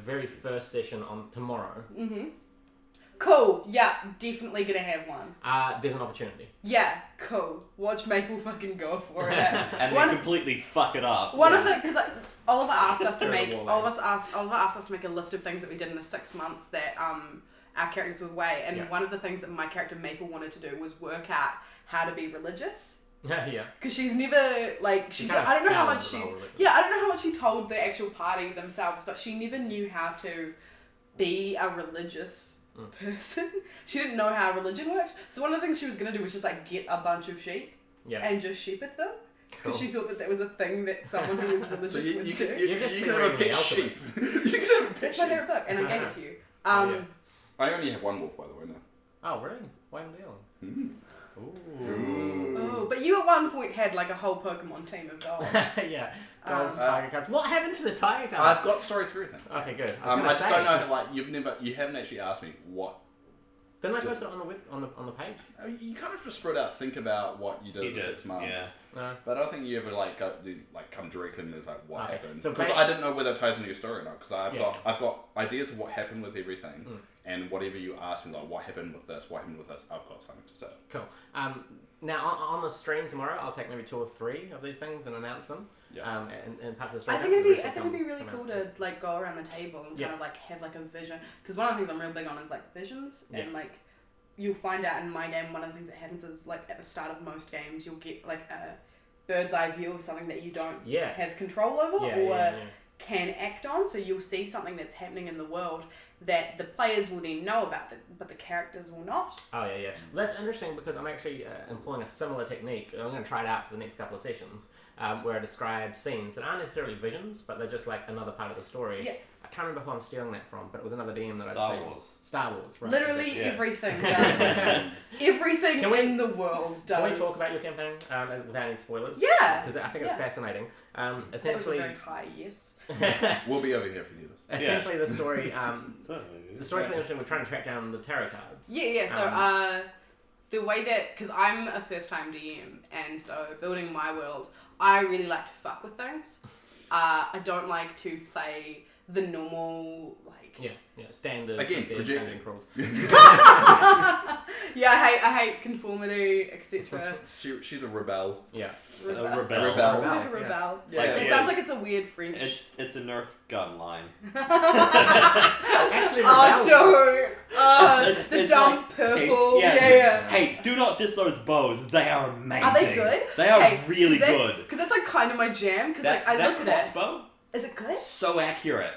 very first session on tomorrow, Cool. Yeah, definitely gonna have one. there's an opportunity. Yeah, cool. Watch Maple fucking go for it. And then completely fuck it up. One of the because Oliver asked us to Throw the make wall Oliver asked us to make a list of things that we did in the 6 months that our characters were away, and one of the things that my character Maple wanted to do was work out how to be religious. Yeah. Because she's never like I don't know how much she's I don't know how much she told the actual party themselves, but she never knew how to be a religious person. She didn't know how religion worked. So one of the things she was gonna do was just like get a bunch of sheep and just shepherd them. Because she thought that was a thing that someone who was religious So you would can do. you can have a pet sheep. You can have a pet It's my sheep. favourite book, and I gave it to you. I only have one wolf, by the way. No. Oh, really? Why am I dealing? Oh, but you at one point had like a whole Pokemon team of dogs. Yeah. Dogs, tiger cubs. What happened to the tiger cubs? I've got stories for everything. Okay, good. I was just gonna don't say, know. Like you haven't actually asked me what. Didn't I post it on the page? You kind of just threw it out. Think about what you did in 6 months. Yeah. No. But I don't think you ever come directly and there's like what Okay. happened So because I didn't know whether it ties into your story or not because I've Yeah. got ideas of what happened with everything and whatever you ask me like what happened with this, I've got something to say. Cool. Now on the stream tomorrow, I'll take maybe 2 or 3 of these things and announce them. Yeah. And parts of the stream. I think it'd be really cool to like go around the table and kind of like have like a vision, because one of the things I'm real big on is like visions and like you'll find out in my game one of the things that happens is like at the start of most games you'll get like a bird's eye view of something that you don't have control over can act on, so you'll see something that's happening in the world that the players will then know about, but the characters will not. Oh yeah. Well, that's interesting because I'm actually employing a similar technique. I'm going to try it out for the next couple of sessions, where I describe scenes that aren't necessarily visions, but they're just like another part of the story. Yeah. I can't remember who I'm stealing that from, but it was another DM that I'd seen. Star Wars, right? Literally everything does. Everything in the world does. Can we talk about your campaign without any spoilers? Yeah. Because I think it's fascinating. Essentially, that was a very high yes. We'll be over here if you need us. Essentially, the story. The story's really interesting. We're trying to track down the tarot cards. Yeah. So the way that, because I'm a first-time DM, and so building my world, I really like to fuck with things. I don't like to play the normal standard again dungeon crawls. I hate conformity, etc. She's a rebel. Yeah. A rebel. Rebel. Yeah. It sounds like it's a weird French. It's a Nerf gun line. Actually, the dumb like, purple. Hey, do not diss those bows. They are amazing. Are they good? They are really good. Because that's like kind of my jam. Because like I look at it. That crossbow. Is it good? So accurate.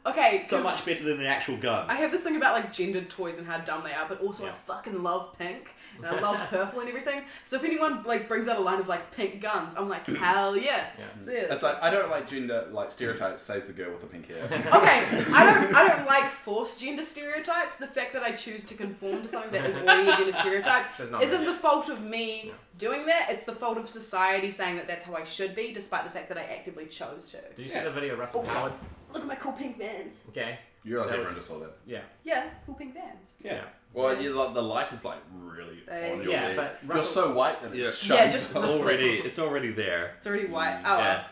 Okay, So 'cause much better than the actual gun. I have this thing about like gendered toys and how dumb they are, but also I fucking love pink and I love purple and everything. So if anyone like brings out a line of like pink guns, I'm like, hell yeah. So, yeah. It's like I don't like gender like stereotypes. Says the girl with the pink hair. Okay, I don't like forced gender stereotypes. The fact that I choose to conform to something that is already a gender stereotype isn't the fault of me doing that. It's the fault of society saying that that's how I should be, despite the fact that I actively chose to. Did you see the video of Russell Howard? Look at my cool pink Vans. Okay. You realise everyone just saw that. Yeah. Yeah, cool pink Vans. Yeah. Well, like the light is like really on your leg. but You're so white that it's showing. Yeah, just It's already there. It's already white. Oh, Yeah.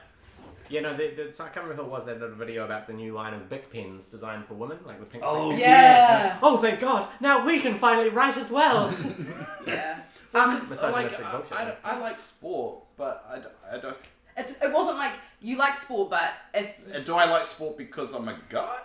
Yeah, no, so I can't remember who it was that did a video about the new line of Bic pens designed for women, like with pink. Oh, pens. yeah. Oh, thank God! Now we can finally write as well. Yeah. Misogynistic bullshit. I like sport, but I don't. It wasn't like you like sport, but if Do I like sport because I'm a guy?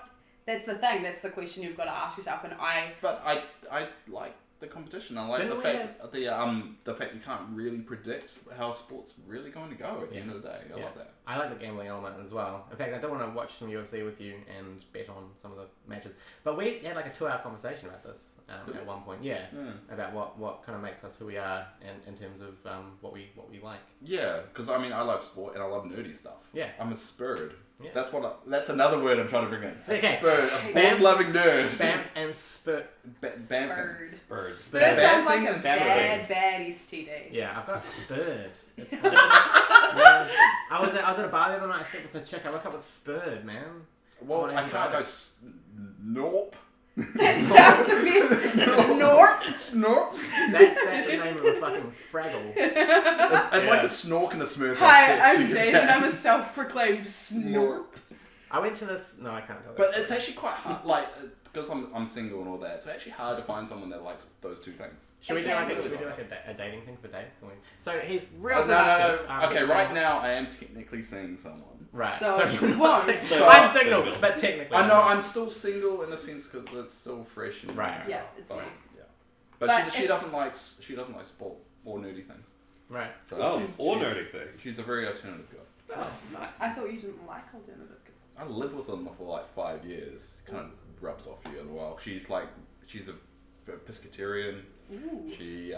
that's the thing, that's the question you've got to ask yourself. And But I like the competition. I like Didn't the we fact the fact you can't really predict how sport's really going to go at the end of the day. I love that. I like the gambling element as well. In fact, I do want to watch some UFC with you and bet on some of the matches. But we had like a 2-hour conversation about this at one point. Yeah, about what kind of makes us who we are in terms of what we like. Yeah, because I mean I love sport and I love nerdy stuff. Yeah. I'm a spurred. Yeah. That's another word I'm trying to bring in. Okay. Spurred, a sports-loving nerd. Bamf and Spurt. Spurred. Spurred. Spurred sounds like Bad a thing. bad STD. Yeah, I've got spurred. It's like, man, I was at a bar the other night. I sat with a chick. I woke up with spurred, man. Well, Oh, I can't go snorp. That sounds the best. Snort. Snorp. That's the name of a fucking Fraggle. It's like a snork and a smurf. Hi, I'm Dave and I'm a self-proclaimed snort. I went to this. No, I can't tell. But it's actually quite hard, like, because I'm single and all that. It's actually hard to find someone that likes those two things. Should we do Okay. like a dating thing for Dave? So he's real. No. productive. Okay, right now I am technically seeing someone. Right. So you're you not won't. single. So I'm I'm single, single. but technically. I know I'm still single in a sense because it's still fresh. And Right. Yeah, it's me. Yeah. But But she if- doesn't like sport or nerdy things. Right. So Oh, she's- or she's- nerdy things. She's a very alternative girl. Oh, nice. I thought you didn't like alternative girls. I lived with them for like 5 years. Kind of rubs off you in a while. She's a pescatarian. Ooh. She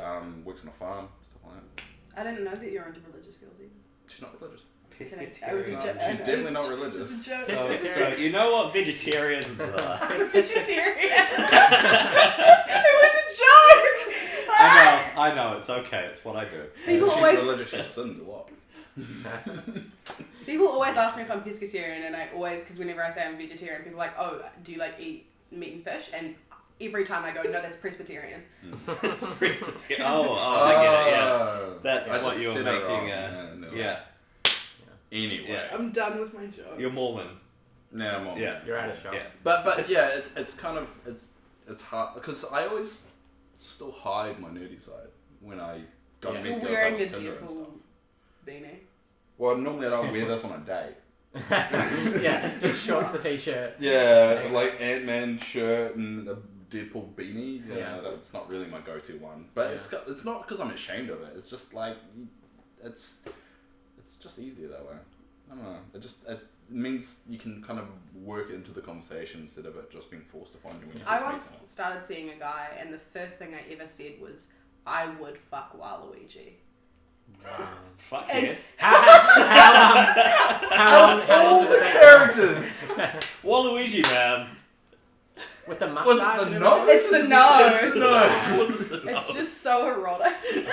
works on a farm, stuff like that. I didn't know that you're into religious girls either. She's not religious. I was a No, jo- she's definitely not religious. It's a joke. So- So you know what vegetarians are? Vegetarian. It was a joke. I know, it's okay, it's what I do. People She's always religious. She's sinned a lot. People always ask me if I'm pescatarian, and I always, because whenever I say I'm vegetarian, people are like, oh, do you like eat meat and fish? And every time I go, no, that's Presbyterian. Oh, I get it, yeah. That's I what just you're said it wrong. making, No. yeah. Anyway. Yeah. I'm done with my joke. You're Mormon. No, I'm on. Yeah. You're out of shot. Yeah. But yeah, it's kind of it's hard because I always still hide my nerdy side when I go Yeah. meet You're girls wearing on a Tinder and stuff. Deadpool beanie. Well, normally I don't wear this on a date. Yeah, just shorts, a t-shirt. Yeah, like Ant-Man shirt and a Deadpool beanie. Yeah. That's not really my go-to one. But Yeah. it's not because I'm ashamed of it. It's just like it's just easier that way. I don't know. It means you can kind of work it into the conversation instead of it just being forced upon you when you I first meet once someone. started seeing a guy, and the first thing I ever said was, I would fuck Waluigi. Wow. Fuck And- yes. How long All was the that? characters! Waluigi, man. With the Was mustache. it the and nose? It's the nose. It's the nose. It's just so erotic. everything.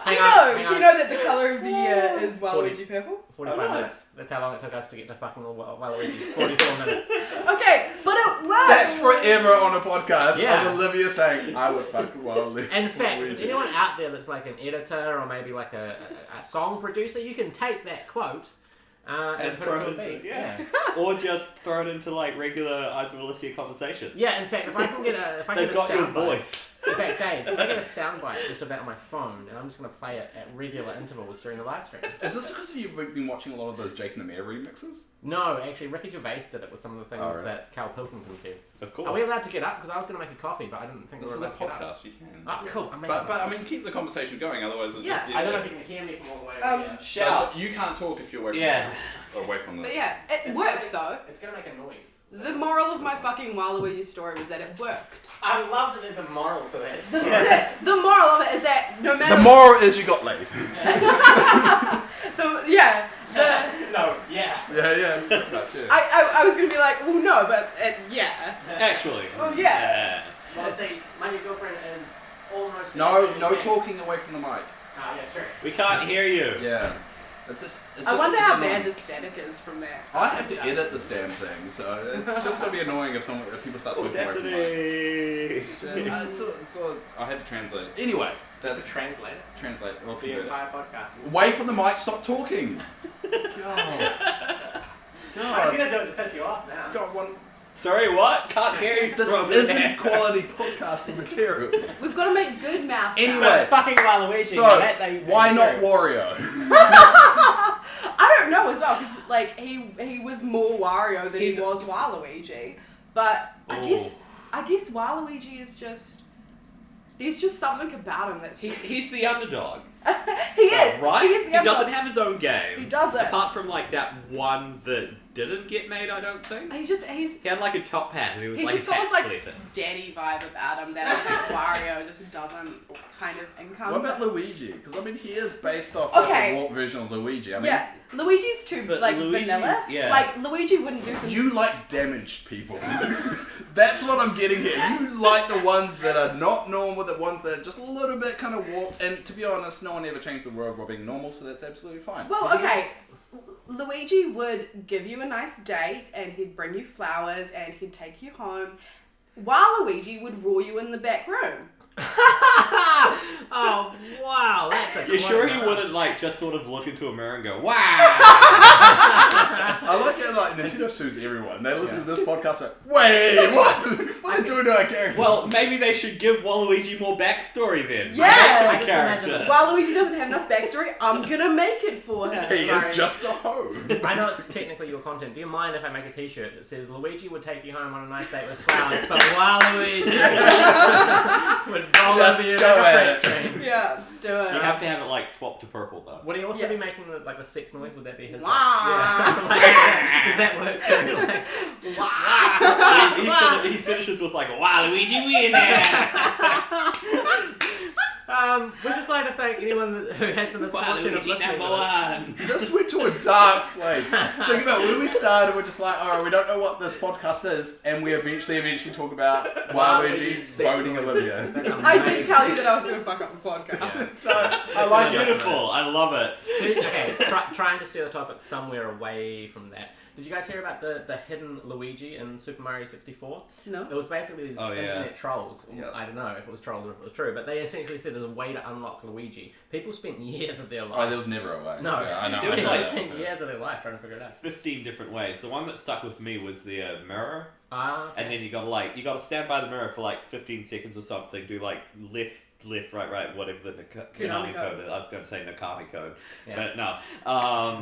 Do Hang you on. know that the colour of the year is Waluigi purple? 45 Oh, nice. minutes. That's how long it took us to get to fucking Waluigi. 44 minutes. Okay, but it works. That's forever on a podcast Yeah. of Olivia saying, I would fuck Waluigi. In fact, is anyone out there that's like an editor or maybe like a song producer, you can take that quote and put throw it it to a into beat. or just throw it into like regular Eyes of Elisia conversation. Yeah, in fact, if I can get a They've got your soundbite. voice. In fact, Dave, if I get a soundbite just of that on my phone, and I'm just going to play it at regular intervals during the live streams. Is this because you've been watching a lot of those Jake and the Mayor remixes? No, actually, Ricky Gervais did it with some of the things Oh, really? that Carl Pilkington said. Of course. Are we allowed to get up? Because I was going to make a coffee, but I didn't think This we is were a allowed to get up. podcast, you can. Oh, cool. I'm making But I mean, keep the conversation going, otherwise it's Yeah, just dead I don't know air. if you can hear me from all the way over here. Shout. But you can't talk if you're away from Yeah. the away from the. But yeah, it It's worked gonna- though. It's gonna make a noise. The moral of my fucking Waluigi story was that it worked. I love that there's a moral to this. The moral of it is that no matter. The moral is you got laid. Yeah. No, yeah. Yeah, pretty much, yeah. I was gonna be like, well, no, but yeah. Actually. Well, yeah. Well, see, my new girlfriend is almost... No talking away from the mic. Ah, yeah, true. We can't hear you. Yeah. I wonder how annoying. bad the static is from that. I have to edit this damn thing, so it's just gonna be annoying if people start talking away from the mic. Destiny. I had to translate. Anyway, That's that's a translator. translate. Well, The entire podcast. away from the mic. Stop talking. God. I was God. gonna do it to piss you off now. God. One. Sorry, what? Can't hear you This from isn't there. quality podcasting material. We've got to make good mouth sounds. Anyway. But fucking Waluigi, So now that's a... why not true. Wario? I don't know as well, because like he was more Wario than He's- he was Waluigi. But I Oh. guess Waluigi is just there's just something about him that's He's the underdog. he is Right? He is the He doesn't underdog. have his own game. He doesn't. Apart from like that one that didn't get made, I don't think. He's He had like a top hat and he was he's like just a got hat this like splitter. daddy vibe about him that I think Wario just doesn't kind of encompass. What about Luigi? Because I mean, he is based off Okay. like a warped version of Luigi. I mean, Yeah, Luigi's too But like Luigi's- vanilla. yeah. Like Luigi wouldn't do some. you like damaged people. That's what I'm getting here. You like the ones that are not normal, the ones that are just a little bit kind of warped. And to be honest, no one ever changed the world while being normal, so that's absolutely fine. Well, okay. Luigi would give you a nice date and he'd bring you flowers and he'd take you home. Waluigi would rule you in the back room. Oh, wow, that's a You're sure he clever- wouldn't like just sort of look into a mirror and go, wow? I like how like Nintendo sues everyone. They listen to this podcast and wait, what? What are they doing to our characters? Well, maybe they should give Waluigi more backstory then. Yeah! Make I him a just character. imagine Waluigi doesn't have enough backstory. I'm gonna make it for him. he sorry. is just a hoe. I know it's technically your content. Do you mind if I make a t-shirt that says Luigi would take you home on a nice date with flowers, but Waluigi would roll Just over you go like a at freight it. train? Yeah, do it. You have to have it like swapped to purple though. Would he also Yeah. be making the sex noise? Would that be his? Wah. Yeah. Like, does that work too? Like, He finishes with like, Waluigi winner! we'd just like to thank anyone who has the misfortune of Waluigi listening number to one! This went to a dark place. Think about when we started, we're just like, alright, we don't know what this podcast is, and we eventually talk about Waluigi sex voting noises. Olivia. That's I did amazing. tell you that I was gonna fuck up the podcast. Yeah. So, I like it. Beautiful, I love it. Okay, trying to steer the topic somewhere away from that. Did you guys hear about the hidden Luigi in Super Mario 64? No? It was basically these Oh, yeah. internet trolls. Yeah. I don't know if it was trolls or if it was true, but they essentially said there's a way to unlock Luigi. People spent years of their Oh, life. there was never a way. No. Yeah, I know. It was I know like- that. spent years of their life trying to figure it out. 15 different ways. The one that stuck with me was the mirror. Okay. And then you gotta stand by the mirror for like 15 seconds or something, do like left, right, whatever the Konami code is. I was going to say Nakami code, Yeah. but no,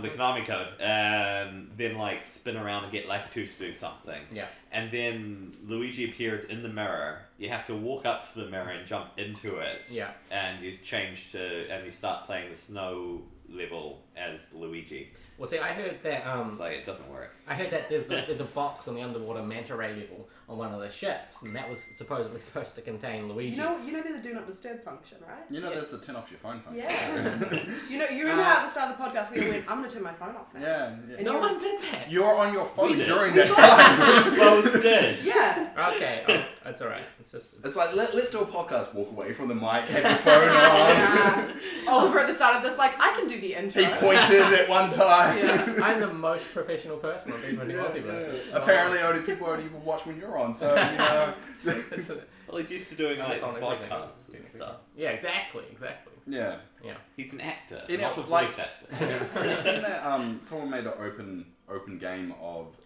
the Konami code, and then like spin around and get Lakitu to do something. Yeah. And then Luigi appears in the mirror. You have to walk up to the mirror and jump into it. Yeah. And you change and you start playing the snow level as Luigi. Well, see, I heard that It's like, it doesn't work. I heard that there's a box on the underwater manta ray level on one of the ships, and that was supposedly supposed to contain Luigi. You know there's a do not disturb function, right? You know, Yeah. there's the turn off your phone function. Yeah. you remember how at the start of the podcast we went, I'm gonna turn my phone off now. Yeah. And No you're- one did that. You're on your phone We did. during that time. Both did. Yeah. Okay, that's alright. It's just. It's like, let's do a podcast, walk away from the mic, have your phone on. Yeah. Oliver at the start of this, like, I can do the intro. He pointed at one time. Yeah. I'm the most professional person on D20 Multiverse. It's not- Apparently, people only even watch when you're on, so, you know. it's a- Well, he's used to doing like it's on everything. podcasts and stuff. Yeah, exactly. Yeah. He's an actor, You know, not a like- voice actor. Have you seen that? Someone made an open game of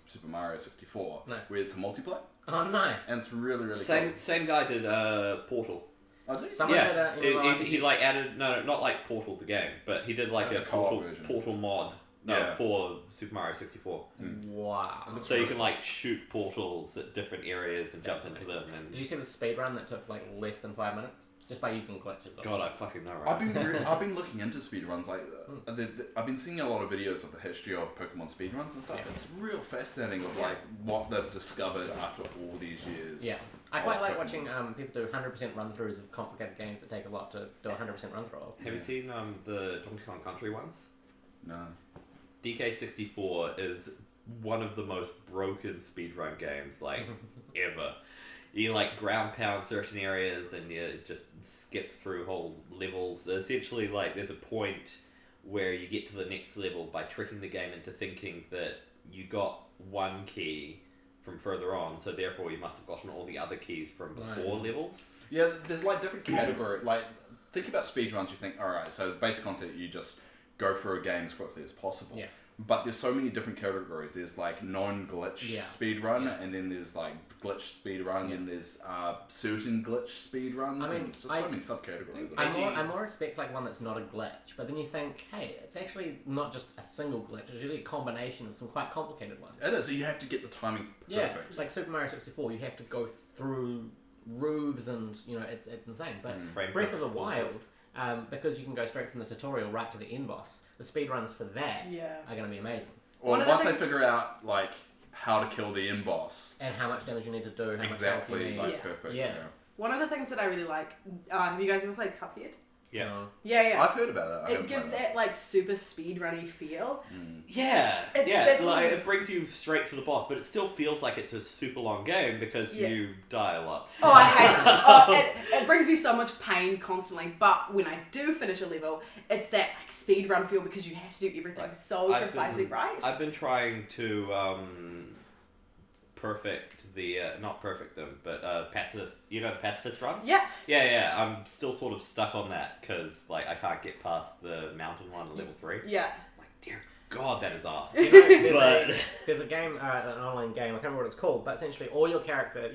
Super Mario 64 Nice. where it's a multiplayer, Oh, nice. and it's really, really Same guy did Portal. cool. I do. Someone did a, you know, He like added not like Portal the game, but he did like Like a a co-op Portal version. mod. Yeah. For Super Mario 64. Wow. So you can like shoot portals at different areas and jump into them. Did And you see the speed run that took like less than 5 minutes? just by using glitches. God, I fucking know, right? I've been looking into speedruns. Like, I've been seeing a lot of videos of the history of Pokemon speedruns and stuff. Yeah. It's real fascinating of like what they've discovered after all these years. Yeah. I quite like watching people do 100% run-throughs of complicated games that take a lot to do a 100% run-through of. Have you seen the Donkey Kong Country ones? No. DK64 is one of the most broken speedrun games, like, ever. You, like, ground pound certain areas and you just skip through whole levels. Essentially, like, there's a point where you get to the next level by tricking the game into thinking that you got one key from further on, so therefore you must have gotten all the other keys from before levels. Yeah, there's like different categories. Like, think about speedruns, you think, alright, so the basic concept, you just go through a game as quickly as possible. Yeah. But there's so many different categories. There's like non-glitch speedrun, and then there's like glitch speedrun, and there's certain glitch speedruns. I mean, and it's just so many subcategories. I more respect like one that's not a glitch, but then you think, hey, it's actually not just a single glitch, it's really a combination of some quite complicated ones. It is, so you have to get the timing perfect. Like Super Mario 64, you have to go through roofs and, you know, it's insane. But Breath of the Wild, because you can go straight from the tutorial right to the end boss, the speedruns for that are going to be amazing. Or once they figure out, like, how to kill the end boss. And how much damage you need to do, how much health you need. Like, perfect. Yeah. One of the things that I really like, have you guys ever played Cuphead? Yeah. Yeah. I've heard about it. It gives that like super speedrunny feel. Yeah, It's like, it brings you straight to the boss, but it still feels like it's a super long game because you die a lot. Oh, I hate it. It brings me so much pain constantly, but when I do finish a level, it's that like speedrun feel because you have to do everything so precisely right. I've been trying to perfect the, not perfect them, but passive, you know, the pacifist runs? Yeah, I'm still sort of stuck on that because, like, I can't get past the mountain one at level 3. Yeah. Like, dear God, that is ass. You know, there's a game, an online game, I can't remember what it's called, but essentially all your character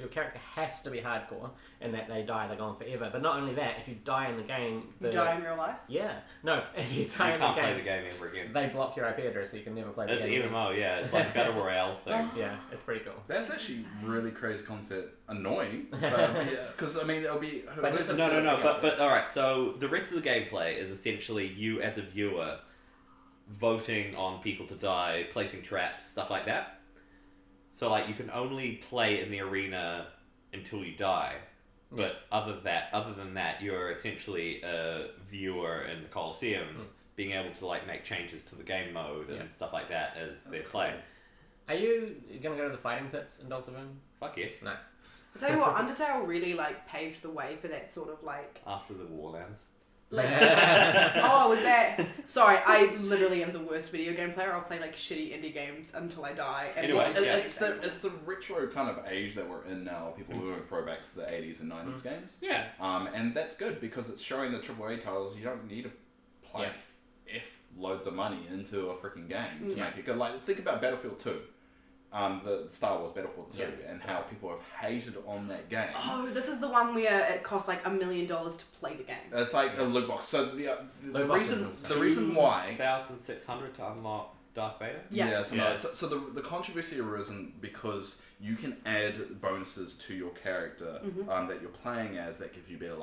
has to be hardcore, and that they die, they're gone forever. But not only that, if you die in the game... You die in real life? Yeah. No, if you die in the game... You can't play the game ever again. They block your IP address, so you can never play the It's game. an MMO, yeah. It's like a Battle Royale thing. Yeah, it's pretty cool. That's actually really crazy concept. Annoying. Because, I mean, it'll be... No. But alright, so the rest of the gameplay is essentially you as a viewer voting on people to die, placing traps, stuff like that. So, like, you can only play in the arena until you die. But other than that, you're essentially a viewer in the Coliseum, being able to, like, make changes to the game mode and stuff like that as they're playing. Are you going to go to the fighting pits in Dulcibone? Fuck yes. Nice. I'll tell you what, Undertale really, like, paved the way for that sort of, like... After the Warlands. Like, oh, was that... Sorry, I literally am the worst video game player. I'll play, like, shitty indie games until I die. And Anyway, it's the retro kind of age that we're in now. People doing throwbacks to the 80s and 90s games. Yeah. And that's good because it's showing the AAA titles you don't need to play loads of money into a freaking game to make it good. Like, think about Battlefield 2. The Star Wars Battlefield 2 and how people have hated on that game. Oh, this is the one where it costs like $1 million to play the game. It's like a loot box. So the reason why 2,600 to unlock Darth Vader. So the controversy arisen because you can add bonuses to your character that you're playing as that gives you better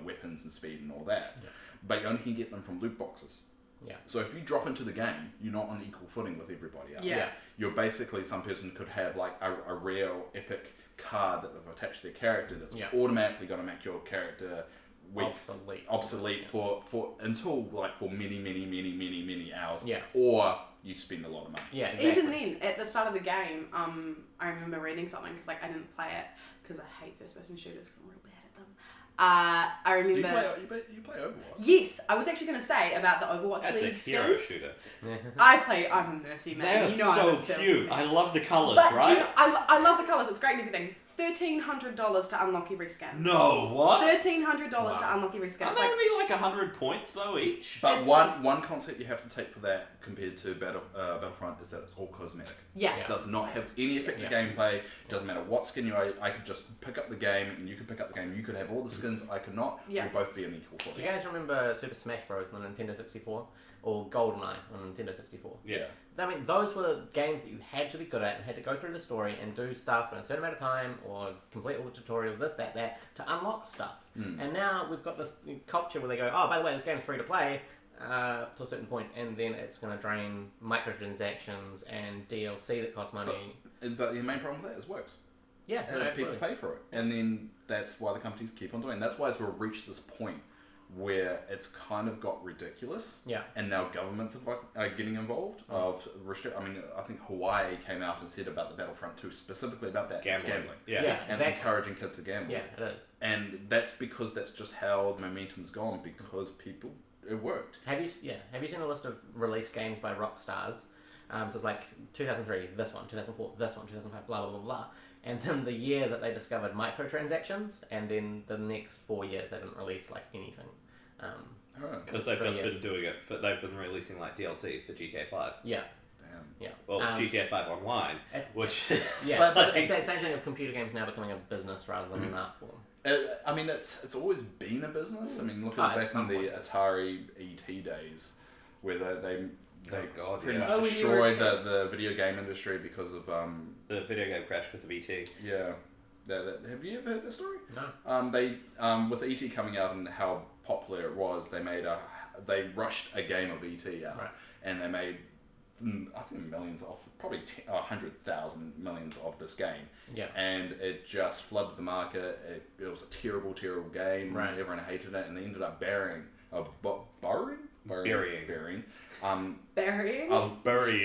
weapons and speed and all that, but you only can get them from loot boxes. Yeah. So if you drop into the game, you're not on equal footing with everybody else. Yeah. You're basically, some person could have like a rare epic card that they've attached to their character that's automatically going to make your character obsolete for until like for many hours. Yeah. Or you spend a lot of money. Yeah, exactly. Even then, at the start of the game, I remember reading something because like I didn't play it because I hate first-person shooters because I'm real bad at them. I remember. Do you play Overwatch? Yes, I was actually going to say about the Overwatch League skins. That's a hero shooter. I'm a Mercy man. They are you know so I'm cute. I love the colours, but right? You know, I love the colours. It's great and everything. $1,300 to unlock every skin. No, what? $1,300 to unlock every skin. Aren't they only like 100 points though each? But one concept you have to take for that compared to Battlefront is that it's all cosmetic. Yeah. It does not have any effect to gameplay. It doesn't matter what skin you are. I could just pick up the game and you could pick up the game. You could have all the skins. I could not. Yeah. We'll both be on equal footing. Do you guys remember Super Smash Bros. On the Nintendo 64? Or GoldenEye on Nintendo 64? Yeah. I mean, those were games that you had to be good at and had to go through the story and do stuff in a certain amount of time or complete all the tutorials, this, that, to unlock stuff. And now we've got this culture where they go, oh, by the way, this game's free to play to a certain point, and then it's going to drain microtransactions and DLC that cost money. But the main problem with that is it works. Yeah, People pay for it. And then that's why the companies keep on doing it. And that's why it's reached this point where it's kind of got ridiculous. Yeah. And now governments are getting involved. I mean, I think Hawaii came out and said about the Battlefront 2 specifically about that. Gambling. It's gambling. Yeah. Yeah, And exactly. it's encouraging kids to gamble. Yeah, it is. And that's because that's just how the momentum's gone, because it worked. Have you seen a list of released games by Rockstars? So it's like 2003, this one, 2004, this one, 2005, blah, blah, blah, blah. And then the year that they discovered microtransactions, and then the next 4 years they didn't release like anything. Because they've 3 just years. been doing it. They've been releasing like DLC for GTA 5. Yeah, Damn. yeah. Well, GTA 5 Online, which is Yeah, But it's that same thing of computer games now becoming a business rather than an art form. I mean, it's always been a business. I mean, look at back in the Atari ET days, where they pretty much when you were a destroyed kid. the video game industry because of the video game crash because of ET. yeah. Have you ever heard that story? No. They with ET coming out and how popular it was, they rushed a game of ET out, Right. and they made I think millions of, probably 100,000 millions of this game. Yeah. And it just flooded the market. It was a terrible, terrible game. Right. Everyone hated it, and they ended up burying. Burying. Burying.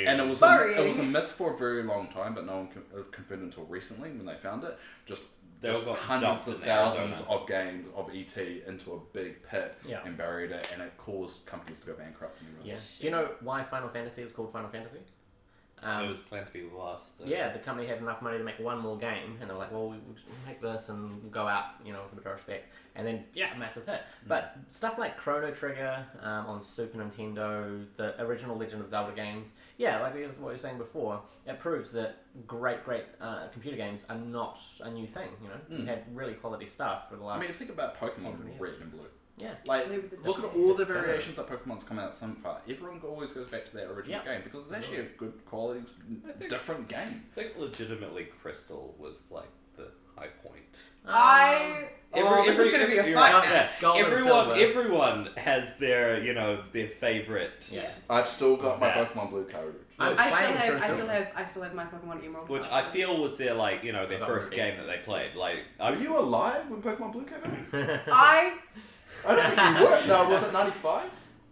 And it was a myth for a very long time, but no one confirmed until recently when they found it. Just got hundreds dumped of in thousands Arizona. of games of ET into a big pit Yeah. and buried it, and it caused companies to go bankrupt. And Yeah. Do you know why Final Fantasy is called Final Fantasy? It was planned to be the last. Yeah, the company had enough money to make one more game, and they're like, well, we'll make this and we'll go out, with a bit of respect. And then, massive hit. But stuff like Chrono Trigger on Super Nintendo, the original Legend of Zelda games, like what you were saying before, it proves that great computer games are not a new thing, You had really quality stuff for the last... I mean, think about Pokemon 10 years. Red and Blue. Yeah. Like, Play with the look at different all the games. variations that Pokemon's come out so far. Everyone always goes back to that original game because it's actually a good quality, different game. I think legitimately Crystal was like the high point. This is going to be a fight now. Yeah. Gold and silver. Everyone has their their favorite. Yeah. I've still got my Yeah. Pokemon Blue code. I'm I playing through still Silver. have my Pokemon Emerald. Which card. I feel was their their got first Ruby. game that they played. Are you alive when Pokemon Blue came out? I I don't think you were. No, was it 95?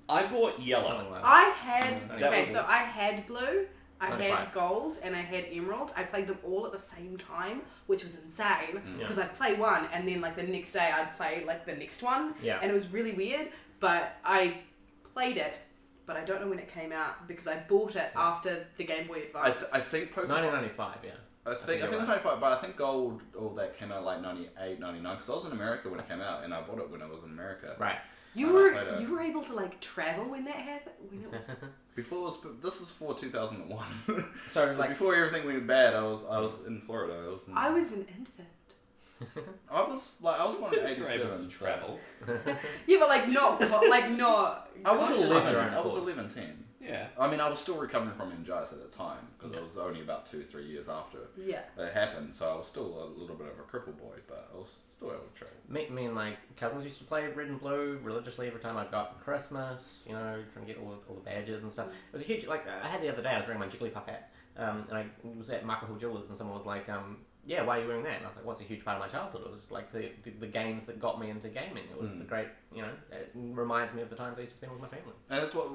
I bought yellow. Something like that. I had That was- so I had blue, I 95. had gold, and I had emerald. I played them all at the same time, which was insane because I'd play one and then the next day I'd play the next one, Yeah. and it was really weird. But I played it, but I don't know when it came out because I bought it after the Game Boy Advance. I think Pokemon... 1995, yeah. I think it was 95, but I think Gold, all that came out 98, 99, because I was in America when it came out, and I bought it when I was in America. Right. You were able to travel when that happened. When it was This was for 2001. So it was before everything went bad, I was in Florida. I was an infant. I was born in Kids were able 87. to travel. Yeah, but not. I was Conscious of 11. your own I was accord. 11, 10. Yeah. I mean, I was still recovering from meningitis at the time because I was only about 2-3 years after Yeah. it happened. So I was still a little bit of a cripple boy, but I was still able to travel. Me and my cousins used to play Red and Blue religiously every time I got for Christmas, trying to get all the badges and stuff. It was a huge, I had the other day, I was wearing my Jigglypuff hat, and I was at Michael Hill Jewelers, and someone was like, yeah, why are you wearing that? And I was like, what's a huge part of my childhood? It was like the games that got me into gaming. It was the great, it reminds me of the times I used to spend with my family. And that's what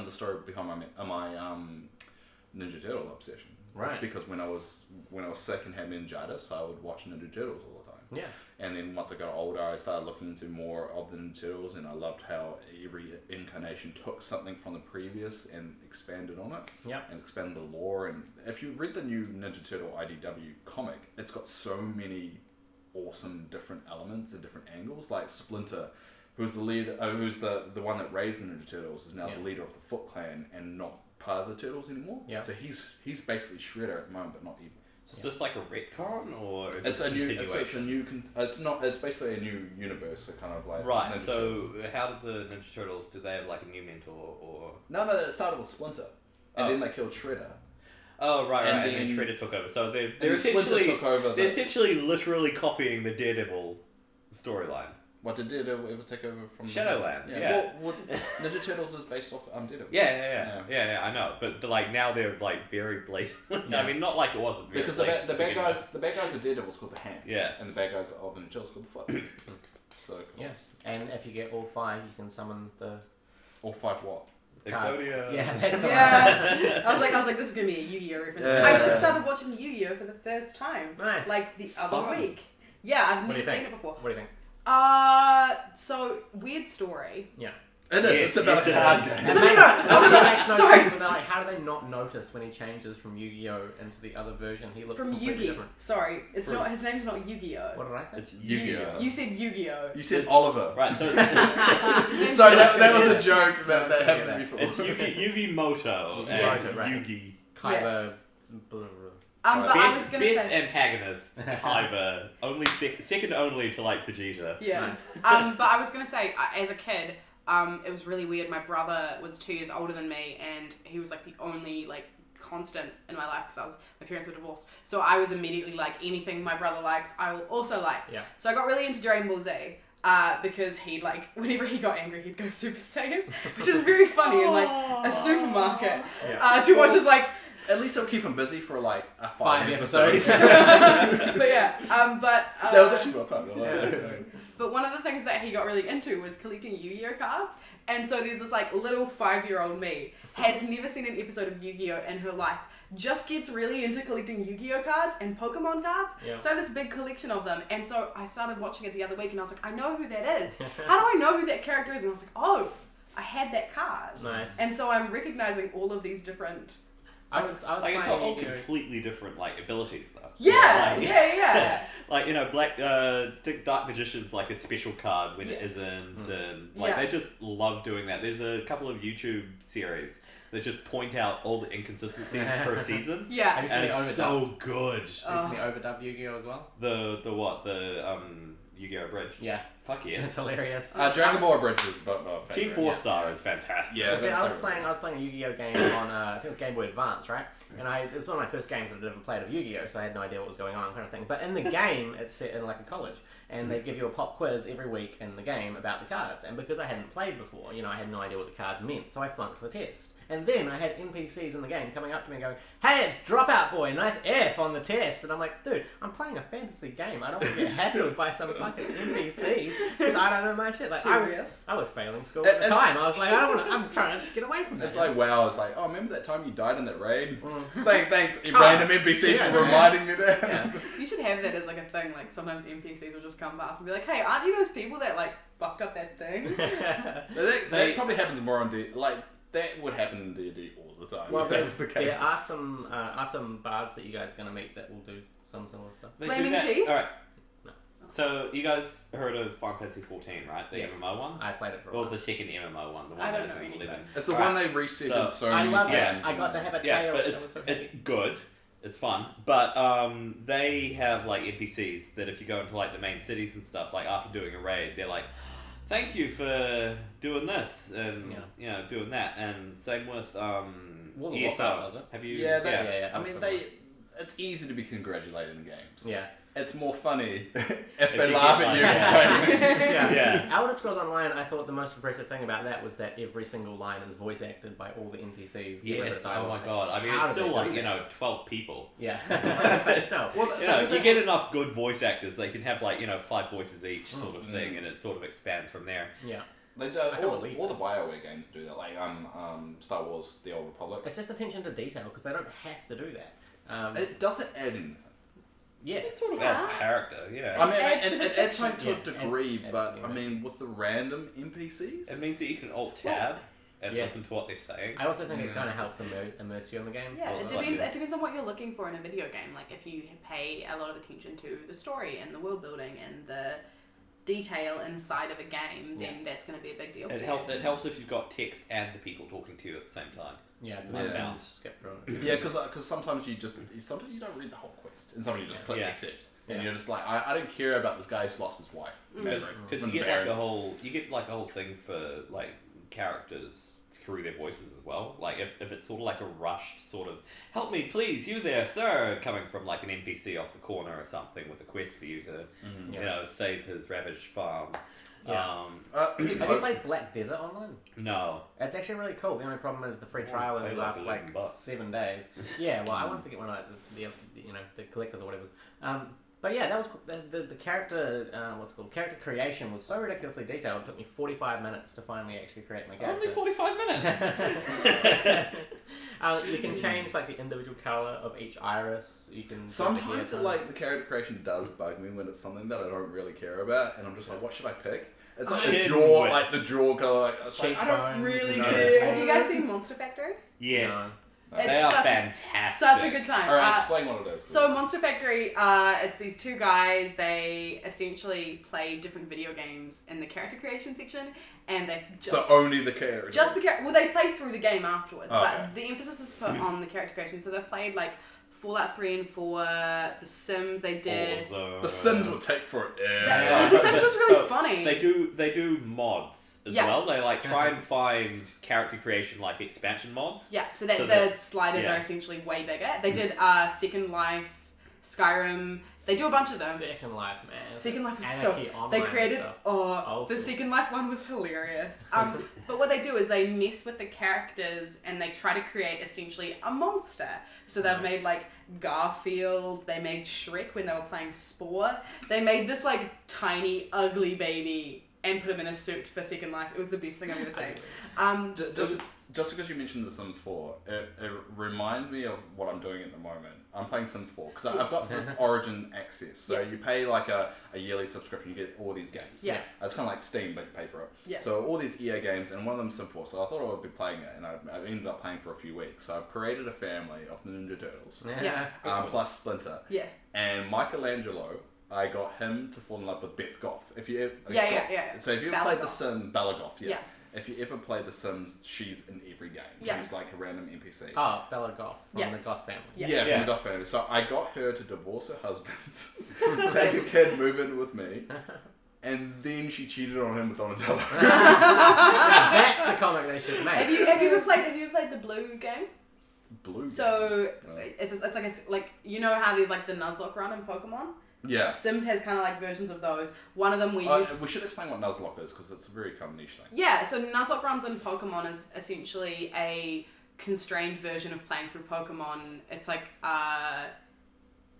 the story behind my Ninja Turtle obsession. Right. It's because when I was sick and had meningitis, I would watch Ninja Turtles all the time. Yeah. And then once I got older, I started looking into more of the Ninja Turtles, and I loved how every incarnation took something from the previous and expanded on it. Yep. And expanded the lore. And if you read the new Ninja Turtle IDW comic, it's got so many awesome different elements and different angles. Like Splinter, who's the leader, who's the one that raised the Ninja Turtles, is now the leader of the Foot Clan and not part of the Turtles anymore. Yeah. So he's basically Shredder at the moment, but not evil. So is this like a retcon or is It's it a new. continuation? It's basically a new universe. So kind of like Right. Ninja So Turtles. how did the Ninja Turtles? Did they have like a new mentor or? No, it started with Splinter. and then they killed Shredder. Oh right, And and then then- Shredder took over. So they're And Splinter essentially took over. they're essentially literally copying the Daredevil storyline. What did Daredevil ever take over from? Shadowlands, yeah. Well, Ninja Turtles is based off Daredevil. Yeah, I know, but like now they're like very blatant. I mean, not like it wasn't very Because blatant the to bad begin guys, with. the bad guys of Daredevil's called the Hand. Yeah. And the bad guys of Ninja Turtles called the Foot. So cool. Yeah. And if you get all 5, you can summon the All 5 what? cards. Exodia. Yeah, that's the one. Yeah, I was like, this is gonna be a Yu-Gi-Oh reference. Yeah. I just started watching Yu-Gi-Oh for the first time, Nice. like the other Fun. week. Yeah, I've What do never you seen think? it before. What do you think? So weird story. Yeah. It is. Yes, It's about yes, a it card is. game. It makes no Sorry. sense when they're like, how do they not notice when he changes from Yu-Gi-Oh into the other version? He looks From completely Yugi. different. Sorry, it's From- not. His name's not Yu-Gi-Oh. What did I say? It's Yu-Gi-Oh. You said Yu-Gi-Oh. You said Oliver. Right, so His name's Sorry, not that was a Yu-Gi-Oh. joke that Yeah, happened that. before. it's Yugi Moto and Yugi, right. Yugi. Kaiba. Blah, blah, But I was gonna Best say. antagonist, Kaiba. Only second only to like Vegeta. Yeah. Nice. But I was gonna say, as a kid, it was really weird. My brother was 2 years older than me, and he was like the only like constant in my life because my parents were divorced. So I was immediately like, anything my brother likes, I will also like. Yeah. So I got really into Dragon Ball Z. Because he'd like, whenever he got angry, he'd go Super Saiyan, which is very funny in like a supermarket. Yeah. To watch us like, At least it'll keep him busy for like 5 5 episodes. but yeah, That was actually well timed. I like Yeah. it. But one of the things that he got really into was collecting Yu-Gi-Oh cards. And so there's this like little 5-year-old me, has never seen an episode of Yu-Gi-Oh in her life, just gets really into collecting Yu-Gi-Oh cards and Pokemon cards. Yeah. So I have this big collection of them. And so I started watching it the other week and I was like, I know who that is. How do I know who that character is? And I was like, oh, I had that card. Nice. And so I'm recognizing all of these different... I was Like playing it's all Yu-Gi-Oh. completely different like abilities though. Yeah, Like- yeah. Like, you know, Dark Magician's like a special card when it isn't, and like Yeah. they just love doing that. There's a couple of YouTube series that just point out all the inconsistencies per season, Yeah. Have you seen and the it's overdub? so good. Have you seen the overdub Yu-Gi-Oh as well? The Yu-Gi-Oh! Bridge. Yeah. Fuck It's yes. hilarious. Dragon Ball Bridge is my favorite. Team 4-Star is fantastic. Yeah. See, I was playing a Yu-Gi-Oh game on I think it was Game Boy Advance, right? And it was one of my first games that I'd ever played of Yu-Gi-Oh, so I had no idea what was going on, kind of thing. But in the game, it's set in like a college, and they give you a pop quiz every week in the game about the cards. And because I hadn't played before, I had no idea what the cards meant, so I flunked the test. And then I had NPCs in the game coming up to me and going, "Hey, it's Dropout Boy, nice F on the test." And I'm like, dude, I'm playing a fantasy game. I don't want to get hassled by some fucking NPCs because I don't know my shit. Like I was failing school at the time. I was like, I don't want to. I'm trying to get away from that. It's like WoW. It's like, oh, remember that time you died in that raid? Mm. Thanks, random NPC yeah, for reminding me that. Yeah. You should have that as like a thing. Like sometimes NPCs will just come past and be like, "Hey, aren't you those people that like fucked up that thing?" That probably happens more on D. Like that would happen in D&D all the time. Well, if that was the case. there are some bards that you guys are going to meet that will do some similar stuff. They Flaming do that. Tea? Alright. No. So, you guys heard of Final Fantasy 14, right? The Yes. MMO one? I played it for a Or while. the second MMO one, the one I don't that know was in anything. 11. It's the Alright. one they reset So, in so I many love times. it. I got to have a Yeah, tail. but that was so it's happy. good. It's fun. But they have like NPCs that if you go into like the main cities and stuff, like after doing a raid, they're like, "Thank you for doing this and doing that." And same with World of ESO. Warcraft does it. Have you? Yeah, Yeah. I mean, it's easy to be congratulated in games. Yeah. It's more funny if If they you laugh get, at you. like, for failing. Yeah. Elder Scrolls Online, I thought the most impressive thing about that was that every single line is voice acted by all the NPCs. Yes. Oh my god. I mean, How it's do they still do like that? 12 people. Yeah. But still. Well, You get enough good voice actors, they can have like 5 voices each sort of thing, and it sort of expands from there. Yeah. They do, can't all believe the BioWare games do that, like Star Wars: The Old Republic. It's just attention to detail because they don't have to do that. It doesn't add anything. Yeah. It sort of adds character, yeah. I mean, adds to the it adds fiction. something to a Yeah, degree, adds but to the I mean, with the random NPCs, It means that you can alt tab and Yeah. listen to what they're saying. I also think it kind of helps immerse you in the game. Yeah, Well, it it's depends. like- It depends on what you're looking for in a video game. Like if you pay a lot of attention to the story and the world building and the detail inside of a game, then that's going to be a big deal. For It helps if you've got text and the people talking to you at the same time. Yeah, because Yeah. I found skip through it. yeah, because sometimes you don't read the whole quest, and sometimes you just click Yeah. accept, and Yeah. you're just like, I don't care about this guy who's lost his wife. Because you get like a whole thing for like characters through their voices as well. Like if it's sort of like a rushed sort of "help me please, you there sir," coming from like an NPC off the corner or something with a quest for you to you know, save his ravaged farm. Yeah. Have you played Black Desert Online? No. It's actually really cool. The only problem is the free trial only lasts like $11. 7 days. Yeah, well, I wanted to get one of the collectors or whatever. But yeah, that was the character. What's it called? Character creation was so ridiculously detailed. It took me 45 minutes to finally actually create my character. Only 45 minutes. You can change like the individual color of each iris. You can Sometimes the character creation does bug me when it's something that I don't really care about, and I'm just like, what should I pick? It's like the jaw, like the jaw color. Like, I don't really care. Have you guys seen Monster Factory? Yes. No. They are fantastic. Such a good time. Alright, explain what it is. So Monster Factory, it's these two guys. They essentially play different video games in the character creation section, and they just So only the character. just the character. Well, they play through the game afterwards, Okay. but the emphasis is put on the character creation. So they've played like Fallout 3 and 4, The Sims. They did. All of them. The Sims would take forever. Well, The Sims was really So, funny. They do mods as Yeah. well. They like try and find character creation like expansion mods. Yeah, so So the sliders yeah. are essentially way bigger. They did Second Life, Skyrim. They do a bunch of them. Second Life, man. Second Life is Anarchy so. Online They created. stuff. Oh, the Awesome. Second Life one was hilarious. But what they do is they mess with the characters and they try to create essentially a monster. So they've made like Garfield. They made Shrek when they were playing Spore. They made this like tiny ugly baby and put him in a suit for Second Life. It was the best thing I've ever seen. Just because you mentioned The Sims 4, it reminds me of what I'm doing at the moment. I'm playing Sims 4 because I've got the Origin access. So you pay like a yearly subscription, you get all these games. Yeah. It's kind of like Steam, but you pay for it. Yeah. So all these EA games, and one of them is Sim 4. So I thought I would be playing it, and I ended up playing for a few weeks. So I've created a family of the Ninja Turtles, Yeah. plus Splinter. Yeah. And Michelangelo, I got him to fall in love with Beth Goth. If you Yeah. So if you ever Bella played The Goth. Sim, Bella Goth, Yeah. If you ever played The Sims, she's in every game. Yeah. She's like a random NPC. Oh, Bella Goth from Yeah. the Goth family. Yeah. From Yeah. the Goth family. So I got her to divorce her husband, take a kid, move in with me, and then she cheated on him with Donatello. Now, that's the comic they should make. Have you ever played the Blue game? Blue. So No. it's like you know how there's like the Nuzlocke run in Pokemon. Yeah. Sims has kind of like versions of those. One of them we use. We should explain what Nuzlocke is because it's a very kind of niche thing. Yeah, so Nuzlocke runs in Pokemon is essentially a constrained version of playing through Pokemon. It's like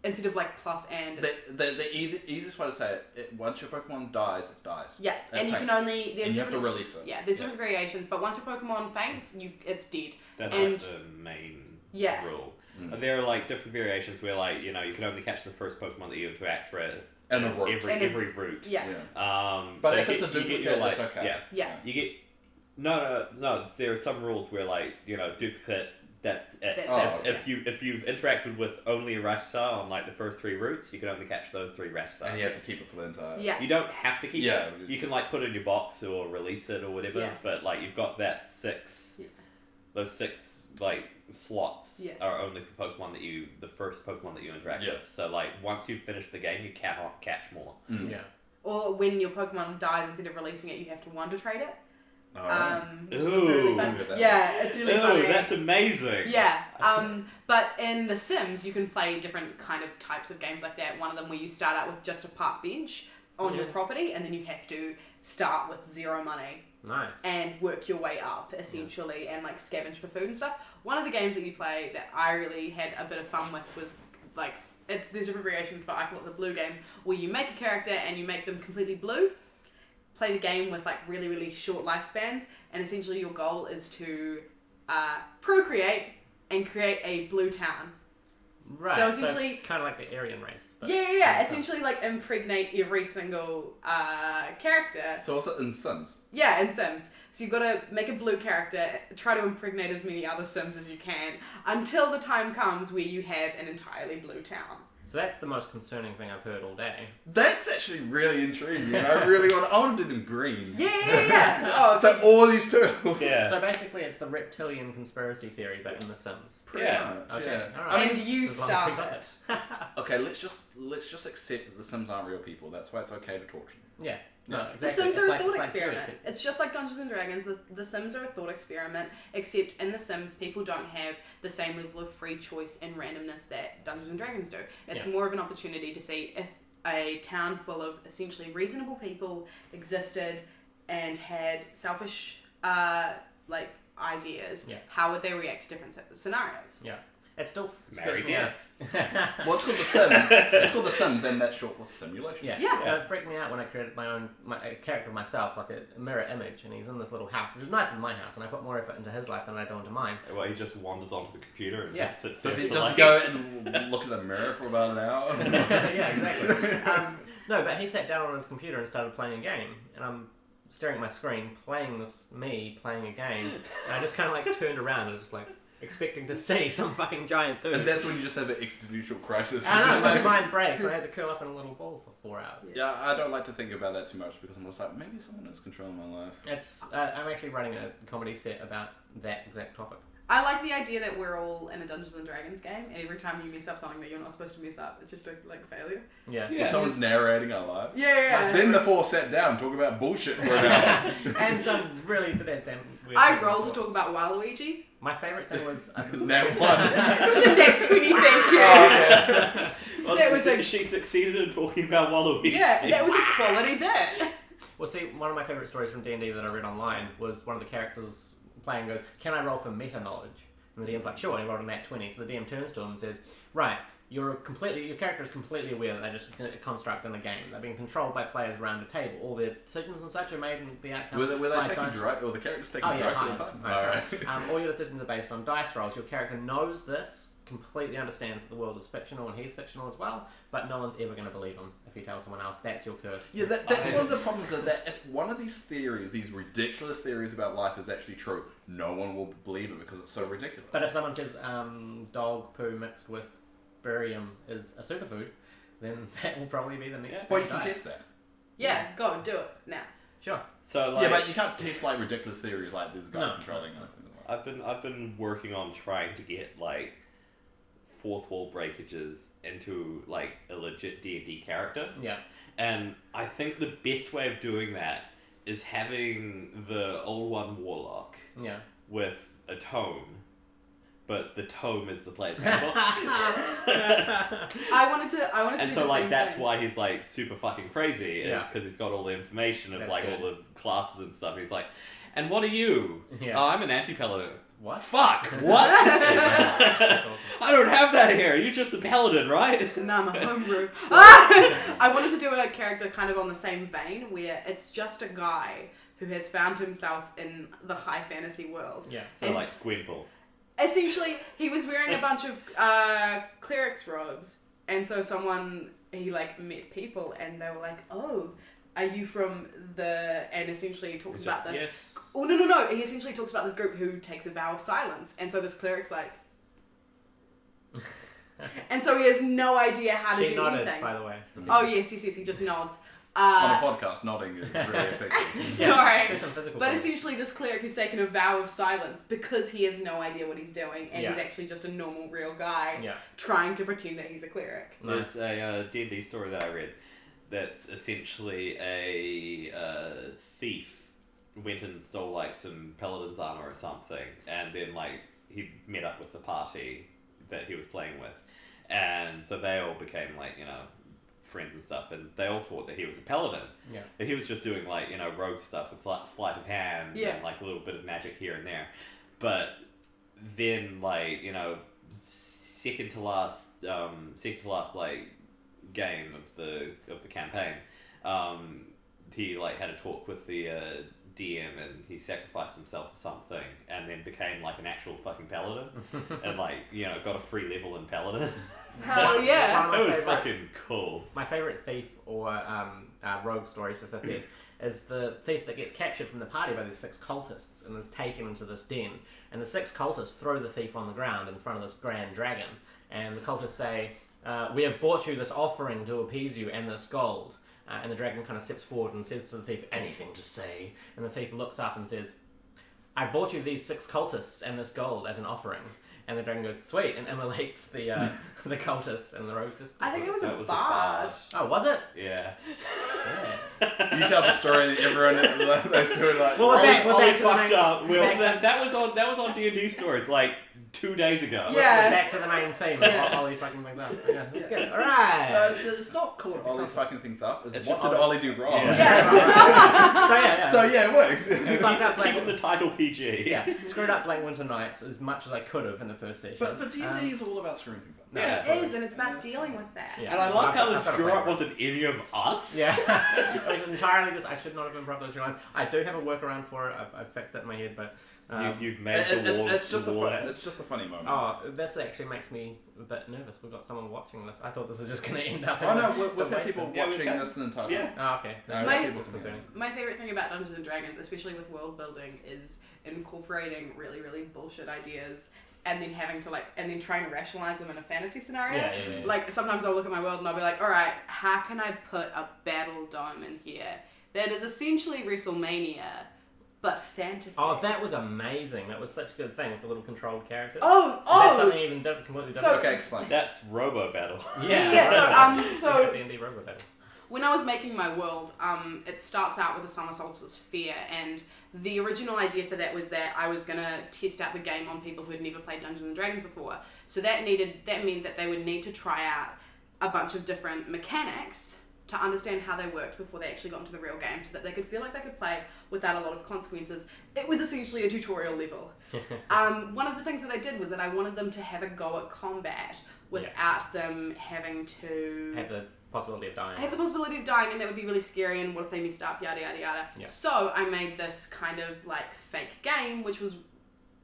instead of like plus and. The easiest way to say it, once your Pokemon dies, it dies. Yeah, It and you can faints. only there's And you have to different- release it. Yeah, there's different variations, but once your Pokemon faints, it's dead. That's And- like the main Yeah. rule. And there are like different variations where like you can only catch the first Pokemon that you interact with And a route. every route. Yeah. But so if you it's a get- you get duplicate, your, like, it's okay. Yeah. Yeah. You get no. There are some rules where like duplicate. That's it. That's Oh, it. If you've interacted with only a Rattata on like the first 3 routes, you can only catch those 3 Rattata. And you have to keep it for the entire. Yeah. You don't have to keep Yeah. it. You can like put it in your box or release it or whatever. Yeah. But like you've got that 6. Yeah. Those 6 like slots Yeah. are only for Pokemon the first Pokemon that you interact Yeah. with. So like once you've finished the game, you cannot catch more. Mm. Yeah. Or when your Pokemon dies, instead of releasing it, you have to Wonder Trade it. Oh. Which is really Ooh. fun. Look at that. Yeah, it's really Ooh, funny. that's amazing. Yeah, but in The Sims, you can play different kind of types of games like that. One of them where you start out with just a park bench on your property, and then you have to start with 0 money Nice. and work your way up, essentially, and like scavenge for food and stuff. One of the games that you play that I really had a bit of fun with was like, there's different variations, but I call it the blue game, where you make a character and you make them completely blue. Play the game with like really, really short lifespans, and essentially your goal is to procreate and create a blue town. Right. So essentially- kind of like the Aryan race. But Yeah. Essentially, like impregnate every single character. So what's it in Sims? Yeah, in Sims. So you've got to make a blue character, try to impregnate as many other Sims as you can, until the time comes where you have an entirely blue town. So that's the most concerning thing I've heard all day. That's actually really intriguing. I really want to do them green. Yeah. Oh, So all these turtles. Yeah. So basically, it's the reptilian conspiracy theory, but in The Sims. Pretty Yeah. much, Okay. yeah. All right. And you As long as we start got it. Okay, let's just accept that the Sims aren't real people. That's why it's okay to torture them. Yeah. No, The exactly. Sims It's are a like- thought it's like Jewish experiment. people. It's just like Dungeons and Dragons. The Sims are a thought experiment, except in The Sims, people don't have the same level of free choice and randomness that Dungeons and Dragons do. It's more of an opportunity to see if a town full of essentially reasonable people existed and had selfish ideas. Yeah. How would they react to different scenarios? Yeah. It's still Marry scares me out. Well, it's called The Sims. It's called The Sims, and that's short for simulation. Yeah. It freaked me out when I created a character of myself, like a mirror image, and he's in this little house, which is nicer than my house, and I put more effort into his life than I do into mine. Well, he just wanders onto the computer and Yeah. just sits there. Does he for just like- go and look in the mirror for about an hour? Yeah, exactly. No, but he sat down on his computer and started playing a game, and I'm staring at my screen, playing a game, and I just kind of like turned around and just like expecting to see some fucking giant dude. And that's when you just have an existential crisis. I know, Just my like- mind breaks, and I had to curl up in a little ball for 4 hours. Yeah, I don't like to think about that too much because I'm just like, maybe someone is controlling my life. It's I'm actually writing a comedy set about that exact topic. I like the idea that we're all in a Dungeons and Dragons game, and every time you mess up something that you're not supposed to mess up, it's just a failure. Yeah. Yeah. Or someone's narrating our lives. Yeah. Then the four sat down and talk about bullshit for an hour. And some really did that damn weird I things rolled as to well. talk about Waluigi. My favourite thing was Now one. It was a net 20, thank you. Well, That was a- she succeeded in talking about Waluigi. Yeah, that was a quality bit. Well, see, one of my favourite stories from D&D that I read online was one of the characters playing goes, "Can I roll for meta knowledge?" And the DM's like, "Sure," and he rolled a nat 20. So the DM turns to him and says, "Right, your character is completely aware that they're just a construct in a game. They're being controlled by players around a table. All their decisions and such are made in the outcome Were they by taking dice drugs? Or the characters taking Oh yeah, drugs at the highs. time? Highs, Alright. all your decisions are based on dice rolls. Your character knows this, completely understands that the world is fictional and he's fictional as well, but no one's ever going to believe him if he tells someone else that's your curse. Yeah, that's one of the problems of that. If one of these theories, these ridiculous theories about life is actually true, no one will believe it because it's so ridiculous. But if someone says dog poo mixed with barium is a superfood, then that will probably be the next. Well, you big can diet. test that. Yeah, go do it now. Sure. So like, Yeah, but you can't test like ridiculous theories like there's a guy No. controlling us. I've been working on trying to get like fourth wall breakages into like a legit D&D character, Yeah. and I think the best way of doing that is having the old one warlock Yeah. with a tome, but the tome is the player's handbook. I wanted to And do so the like same that's thing. why he's like super fucking crazy. Yeah. It's because he's got all the information of That's like good. all the classes and stuff. He's like, and what are you? Yeah. Oh, I'm an anti-paladin. What? Fuck! What? That's awesome. I don't have that here. You're just a paladin, right? Nah, I'm a homebrew. I wanted to do a character kind of on the same vein where it's just a guy who has found himself in the high fantasy world. Yeah. So And like Gwynple. essentially, he was wearing a bunch of cleric's robes, and so he like met people, and they were like, "Oh, are you from the?" And essentially, he talks It's about just, this. yes. Oh no! He essentially talks about this group who takes a vow of silence, and so this cleric's like, and so he has no idea how to She do nodded, anything. by the way. Oh yes, he just nods. On a podcast, nodding is really effective. Sorry. Let's do some physical But things. essentially, this cleric who's taken a vow of silence because he has no idea what he's doing, and Yeah. he's actually just a normal, real guy Yeah. trying to pretend that he's a cleric. Nice. There's a D&D story that I read that's essentially a thief went and stole like some paladin's armor or something, and then like he met up with the party that he was playing with, and so they all became like, you know, friends and stuff, and they all thought that he was a paladin. Yeah. But he was just doing like, you know, rogue stuff with like sleight of hand Yeah. and like a little bit of magic here and there. But then like, you know, second to last like game of the campaign, he like had a talk with the DM, and he sacrificed himself for something, and then became like an actual fucking paladin, and like, you know, got a free level in paladin. Hell yeah! One of It my was favourite- fucking cool. My favourite thief or rogue stories for 50th is the thief that gets captured from the party by these 6 cultists and is taken into this den. And the 6 cultists throw the thief on the ground in front of this grand dragon. And the cultists say, "We have brought you this offering to appease you and this gold." And the dragon kind of steps forward and says to the thief, "Anything to say?" And the thief looks up and says, "I brought you these 6 cultists and this gold as an offering." and the dragon goes, sweet, and immolates the the cultist and the rogue just... I think it was That a was bard. Oh, was it? Yeah. Yeah. You tell the story that everyone, those two are like, Well, we're back Ollie to the fucked main- up. we're back That was on D&D Stories like 2 days ago. Yeah. We're back to the main theme. Yeah. Ollie fucking things up. Yeah, that's good. Alright. it's not called Ollie's fucking things up. It's It's what just did Ollie do wrong? Yeah. So yeah. So yeah, it works. Fucked up Keeping Black the title PG. Yeah, screwed up Black Winter Nights as much as I could have in the first session. But D&D is all about screwing things up. No, Yeah. absolutely. It is, and it's about dealing with that. Yeah. And I love how the I've got a screw up plan. wasn't any of us. Yeah, it was entirely just I should not have improv those lines. I do have a workaround for it. I've fixed it in my head, but You've made the wall. It's just the wall it's just a funny moment. oh, this actually makes me a bit nervous. We've got someone watching this. I thought this was just going to end up. Oh in no, the we've had people basement. Yeah, we've watching had- this the entire yeah. time. Oh, okay. No, My- people That's concerning. My favorite thing about Dungeons and Dragons, especially with world building, is incorporating really, really bullshit ideas and then having to and then trying to rationalize them in a fantasy scenario. Yeah. Like sometimes I'll look at my world and I'll be like, all right, how can I put a battle dome in here that is essentially WrestleMania but fantasy? Oh, that was amazing. That was such a good thing with the little controlled characters. Oh, That's something even completely different. So- Okay, explain. That's Robo Battle. So D&D Robo Battle. when I was making my world, it starts out with a summer solstice fair, and the original idea for that was that I was gonna test out the game on people who had never played Dungeons and Dragons before. So that meant that they would need to try out a bunch of different mechanics to understand how they worked before they actually got into the real game, so that they could feel like they could play without a lot of consequences. It was essentially a tutorial level. One of the things that I did was that I wanted them to have a go at combat without them having to Have the possibility of dying. I have the possibility of dying, and that would be really scary, and what if they messed up, yada yada yada. Yeah. So I made this kind of like fake game, which was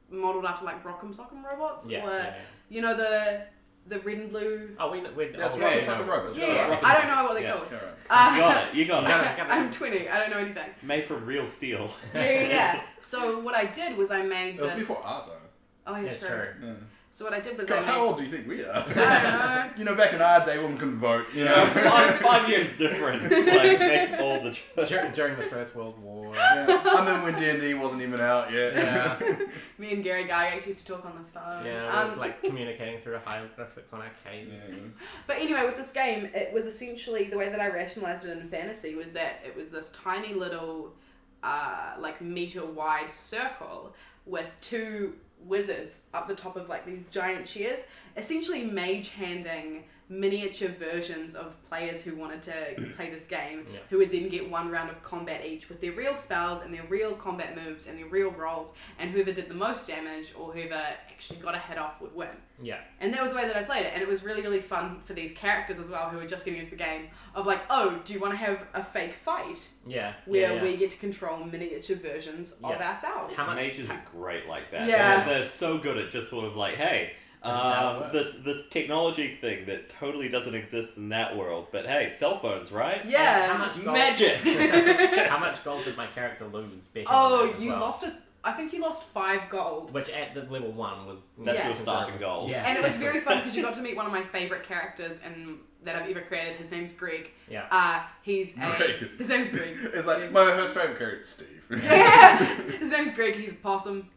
modelled after like Rock'em Sock'em Robots, or you know the red and blue. Oh, we're That's oh, right. yeah, It's like a robot. Yeah, I don't know what they're Yeah. called. Okay, right. You got it. I'm 20. I don't know anything. Made from real steel. Yeah. So what I did was I made It was this. before Arto. Oh, yeah, That's true. true. Yeah. So what I did was God, I how made. old do you think we are? I don't know. You know, back in our day, women couldn't vote. You know. 5 years difference like makes all the difference. During the First World War. Yeah. I mean, when D&D wasn't even out yet. Yeah. Me and Gary Gygax used to talk on the phone. Yeah, like communicating through hieroglyphics on our caves. Yeah. But anyway, with this game, it was essentially the way that I rationalized it in fantasy was that it was this tiny little, like meter wide circle with two wizards up the top of like these giant chairs, essentially mage handing miniature versions of players who wanted to play this game, who would then get one round of combat each with their real spells and their real combat moves and their real rolls, and whoever did the most damage or whoever actually got a hit off would win. Yeah. And that was the way that I played it, and it was really, really fun for these characters as well who were just getting into the game of like, oh, do you want to have a fake fight Yeah. where we get to control miniature versions of Yeah. ourselves? How much- Mages are great like that. Yeah. They're so good at just sort of like, hey, how it this technology thing that totally doesn't exist in that world, but hey, cell phones, right? Yeah. How much gold, Magic! How much gold did my character lose? Betting Oh, on that as you well? lost it. I think you lost 5 gold. Which at the level 1 was... That's Yeah. your starting goal. Yeah. And it was exactly. very fun because you got to meet one of my favourite characters that I've ever created. His name's Greg. Yeah. His name's Greg. It's like my first favorite character, Steve. Yeah. His name's Greg. He's a possum.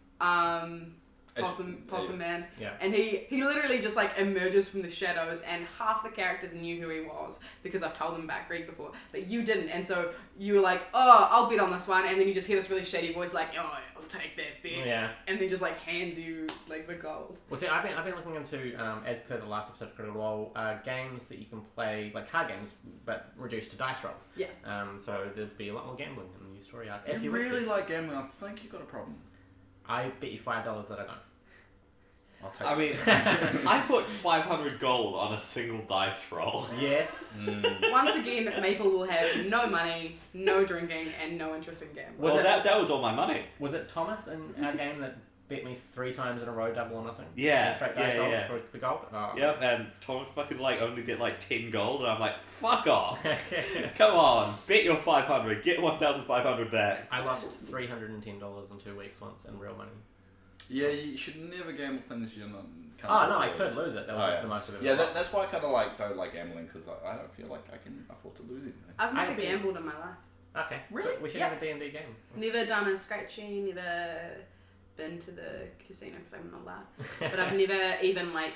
Possum man. Yeah. And he literally just like emerges from the shadows, and half the characters knew who he was because I've told them about Greg before, but you didn't, and so you were like, oh, I'll bet on this one, and then you just hear this really shady voice like, oh, I'll take that bet. Yeah. And then just like hands you like the gold. Well, see, I've been looking into, as per the last episode of Critical Role, games that you can play, like card games, but reduced to dice rolls. Yeah. So there'd be a lot more gambling in the new story arc. If you really like gambling, I think you got a problem. I bet you $5 that I don't. I'll take I it. mean, I put 500 gold on a single dice roll. Yes. Once again, Maple will have no money, no drinking, and no interest in gambling. Was Well, it- that was all my money. Was it Thomas in our game that bet me 3 times in a row, double or nothing? Yeah, Straight dice rolls yeah. For gold? Oh. Yep, and Tom fucking like only bet like 10 gold, and I'm like, fuck off. Come on, bet your 500, get 1,500 back. I lost $310 in 2 weeks once in real money. Yeah, you should never gamble things you're not. Can't Oh, no, I afford to could lose it. That was Oh, just yeah. the most of it. Yeah, that's why I kind of don't like gambling, because I don't feel like I can afford to lose anything. I've never I'd be- gambled in my life. Okay. Really? We should Yeah. have a D&D game. Never done a scratchy, never been to the casino because I'm not allowed. But I've never even like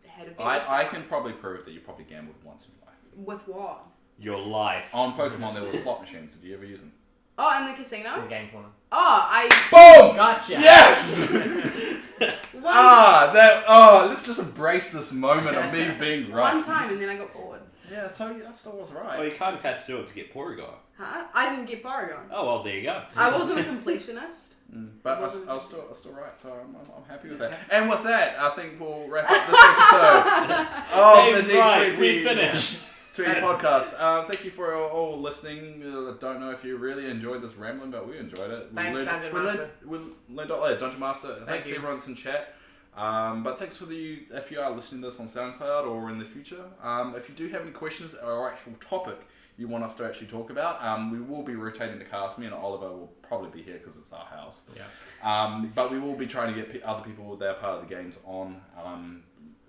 had a bet. I can probably prove that you probably gambled once in your life. With what? Your life. On Pokemon, there were slot machines. Did you ever use them? Oh, in the casino? In the game corner. Oh, Boom! Gotcha. Yes! Let's just embrace this moment of me being right. One time and then I got bored. Yeah, so that still was right. Well, you kind of had to do it to get Porygon. Huh? I didn't get Porygon. Oh, well, there you go. I wasn't a completionist. But I was still right, so I'm happy with that. And with that, I think we'll wrap up this episode of Dave's the D20 right, we finish. podcast. Thank you for all listening. I don't know if you really enjoyed this rambling, but we enjoyed it. Thanks, Dungeon Master. Dungeon Master. Thanks everyone that's in chat. But thanks for if you are listening to this on SoundCloud or in the future. If you do have any questions or actual topic you want us to actually talk about, we will be rotating the cast. Me and Oliver will probably be here because it's our house. Yeah. But we will be trying to get other people that are part of the games on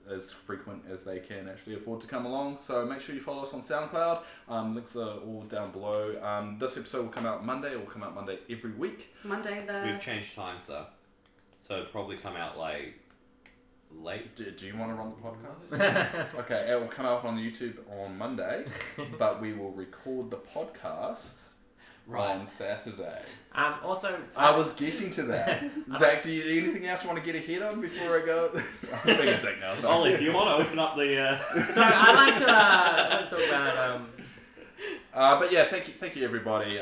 as frequent as they can actually afford to come along. So make sure you follow us on SoundCloud. Links are all down below. This episode will come out Monday. It will come out Monday every week. We've changed times though, so it'll probably come out like late. Do you want to run the podcast? Okay, it will come out on YouTube on Monday, but we will record the podcast on Saturday. Also, I was getting to that. Zach, do you anything else you want to get ahead of before I go? I'm thinking Zach now. Sorry. Ollie, do you want to open up the? So I like to talk about. But yeah, thank you everybody.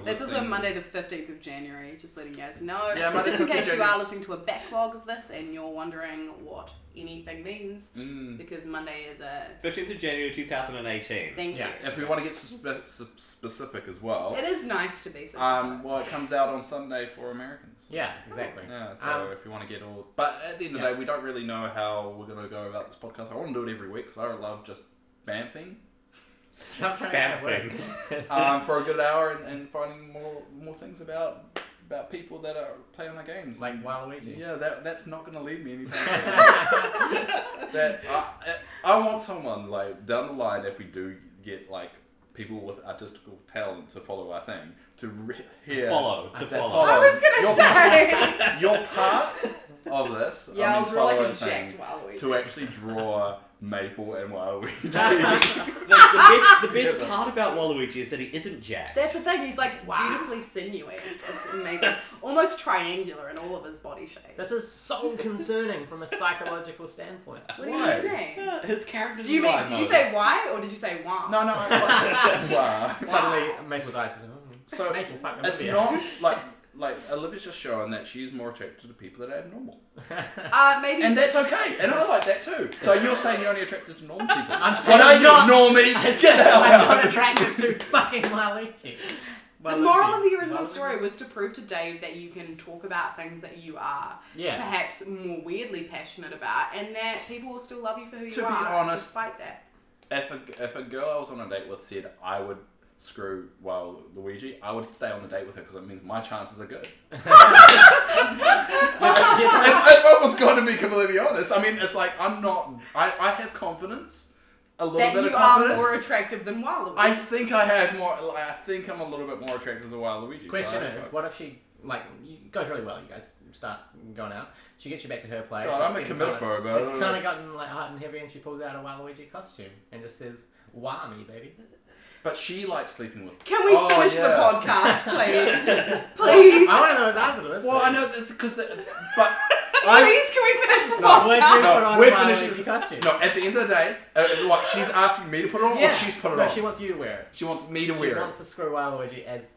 It's also Monday the 15th of January, just letting you guys know. Yeah, Monday just in 15th case you January. are listening to a backlog of this and you're wondering what anything means, because Monday is a... 15th of January 2018. Thank you. If we want to get specific as well. It is nice to be specific. Well, it comes out on Sunday for Americans. Yeah, exactly. Yeah, so if you want to get all... But at the end of the day, we don't really know how we're going to go about this podcast. I want to do it every week because I love just bamfing. Stop trying Bad to for a good hour and finding more things about people that are playing our games. like Waluigi. Yeah, that's not going to leave me anytime soon. I want someone like down the line, if we do get like people with artistical talent to follow our thing, to follow. I was going to say... Your part of this, Yeah, I'll draw like follow a the thing, jacked Waluigi. to actually draw Maple and Waluigi. The best part about Waluigi is that he isn't jacked. That's the thing, he's like beautifully sinewy. It's amazing. Almost triangular in all of his body shape. This is so concerning from a psychological standpoint. What do Why? you mean? His character's Did you say why or did you say why? No. Wow. Suddenly, Maple's eyes is So Maple, fuck it's Olivia. not like Olivia's just showing that she's more attracted to people that are abnormal. Maybe. And that's okay. And I like that too. So you're saying you're only attracted to normal people. I'm saying what are you, not- normie? Get the hell I'm out. not attracted to fucking Waluigi. The moral of the original story was to prove to Dave that you can talk about things that you are perhaps more weirdly passionate about, and that people will still love you for who you are. To be honest, despite that. If a girl I was on a date with said I would screw Waluigi, I would stay on the date with her because it means my chances are good. if I was going to be completely honest, I mean, it's like I have confidence. A little that bit of you confidence. are more attractive than Waluigi. I think I think I'm a little bit more attractive than Waluigi. Question is, what if she, like, it goes really well, you guys start going out, she gets you back to her place. God, I'm a commitophobe about it. It's kind of gotten like hot and heavy, and she pulls out a Waluigi costume and just says, "Wah me, baby." But she likes sleeping with. Can we finish the podcast, please? I Please. want to know his answer to this. Well, I know because but. Please, can we finish the podcast? Would you put on we're a Waluigi finishing. costume? No, at the end of the day, what she's asking me to put it on, or she's put it no, on. she wants you to wear it. She wants me to She wear wants it. to screw Waluigi as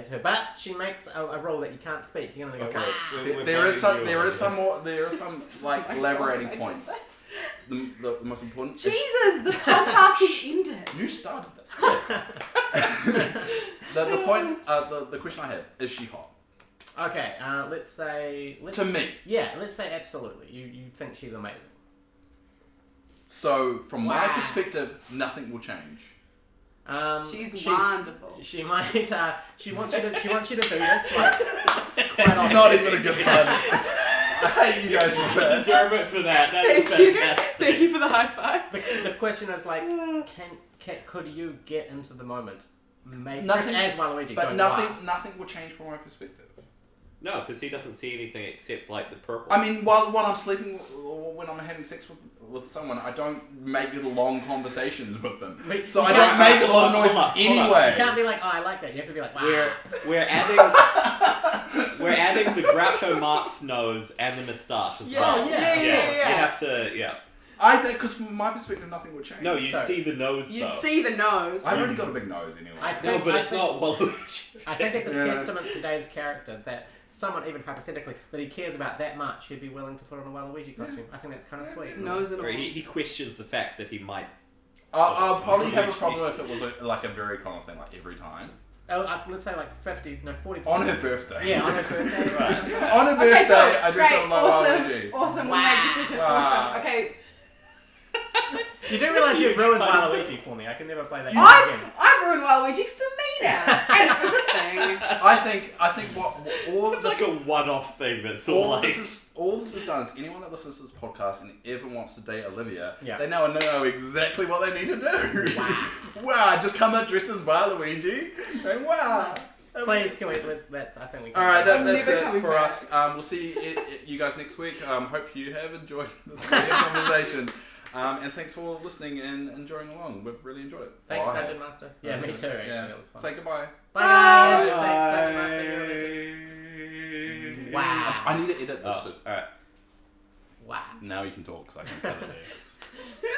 her, but she makes a rule that you can't speak. You're gonna go. Okay. Wah. There is some like elaborating points. The most important. Jesus, the podcast is ended. You started this. the point. The question I had is she hot? Okay, let's say... To me. Yeah, let's say absolutely. You think she's amazing. So, from my Wow. perspective, nothing will change. She's wonderful. She might... she wants you to do this, like, quite often. Not even a good pun. I hate you guys for that. Deserve it for that. That is Thank you. fantastic. Thank you for the high five. The question is, like, could you get into the moment? Maybe Nothing- as Waluigi But going, nothing will change from my perspective. No, because he doesn't see anything except like the purple. I mean, while I'm sleeping or when I'm having sex with someone, I don't make long conversations with them. But So you I don't can't- make a lot of noises Hold on. anyway. You can't be like, oh, I like that. You have to be like, wow. We're adding the Groucho Marx nose and the moustache as well. yeah. You have to, I think, because from my perspective, nothing would change. No, you'd see the nose You'd though. see the nose. I've already got a big nose anyway. No, but it's not Waluigi. I think it's a Yeah. testament to Dave's character that someone, even hypothetically, that he cares about that much, he'd be willing to put on a Waluigi costume. I think that's kind of sweet. Nose and all. Or he questions the fact that he might. I'll probably have a problem if it was like a very common thing, like every time. Oh, let's say like 40%. On her birthday. Yeah, on her birthday. Right. On her Okay, birthday, cool. I dress Great, up like awesome, Waluigi. awesome. Wow. We made decision. Wow. Awesome. Okay, You do realise you've ruined Trying to- Waluigi for me. I can never play that game again. I've ruined Waluigi for me now, and it was a thing. I think what all It's this like a one-off thing that's all like. all this has done is anyone that listens to this podcast and ever wants to date Olivia, Yeah. they now know exactly what they need to do. Wow. Wow, just come out dressed as Waluigi. And wow. Please, can we? That's. I think we can. Alright, I'm that's never it coming for back. us. We'll see you guys next week. Hope you have enjoyed this conversation. And thanks for listening and enjoying along. We've really enjoyed it. Thanks, Bye. Dungeon Master. Yeah, me too. Actually, Yeah. that was fun. Say goodbye. Bye, guys. Bye. Thanks, Dungeon Master. Wow. I need to edit this. Oh, alright. Wow. Now you can talk because I can cut it there.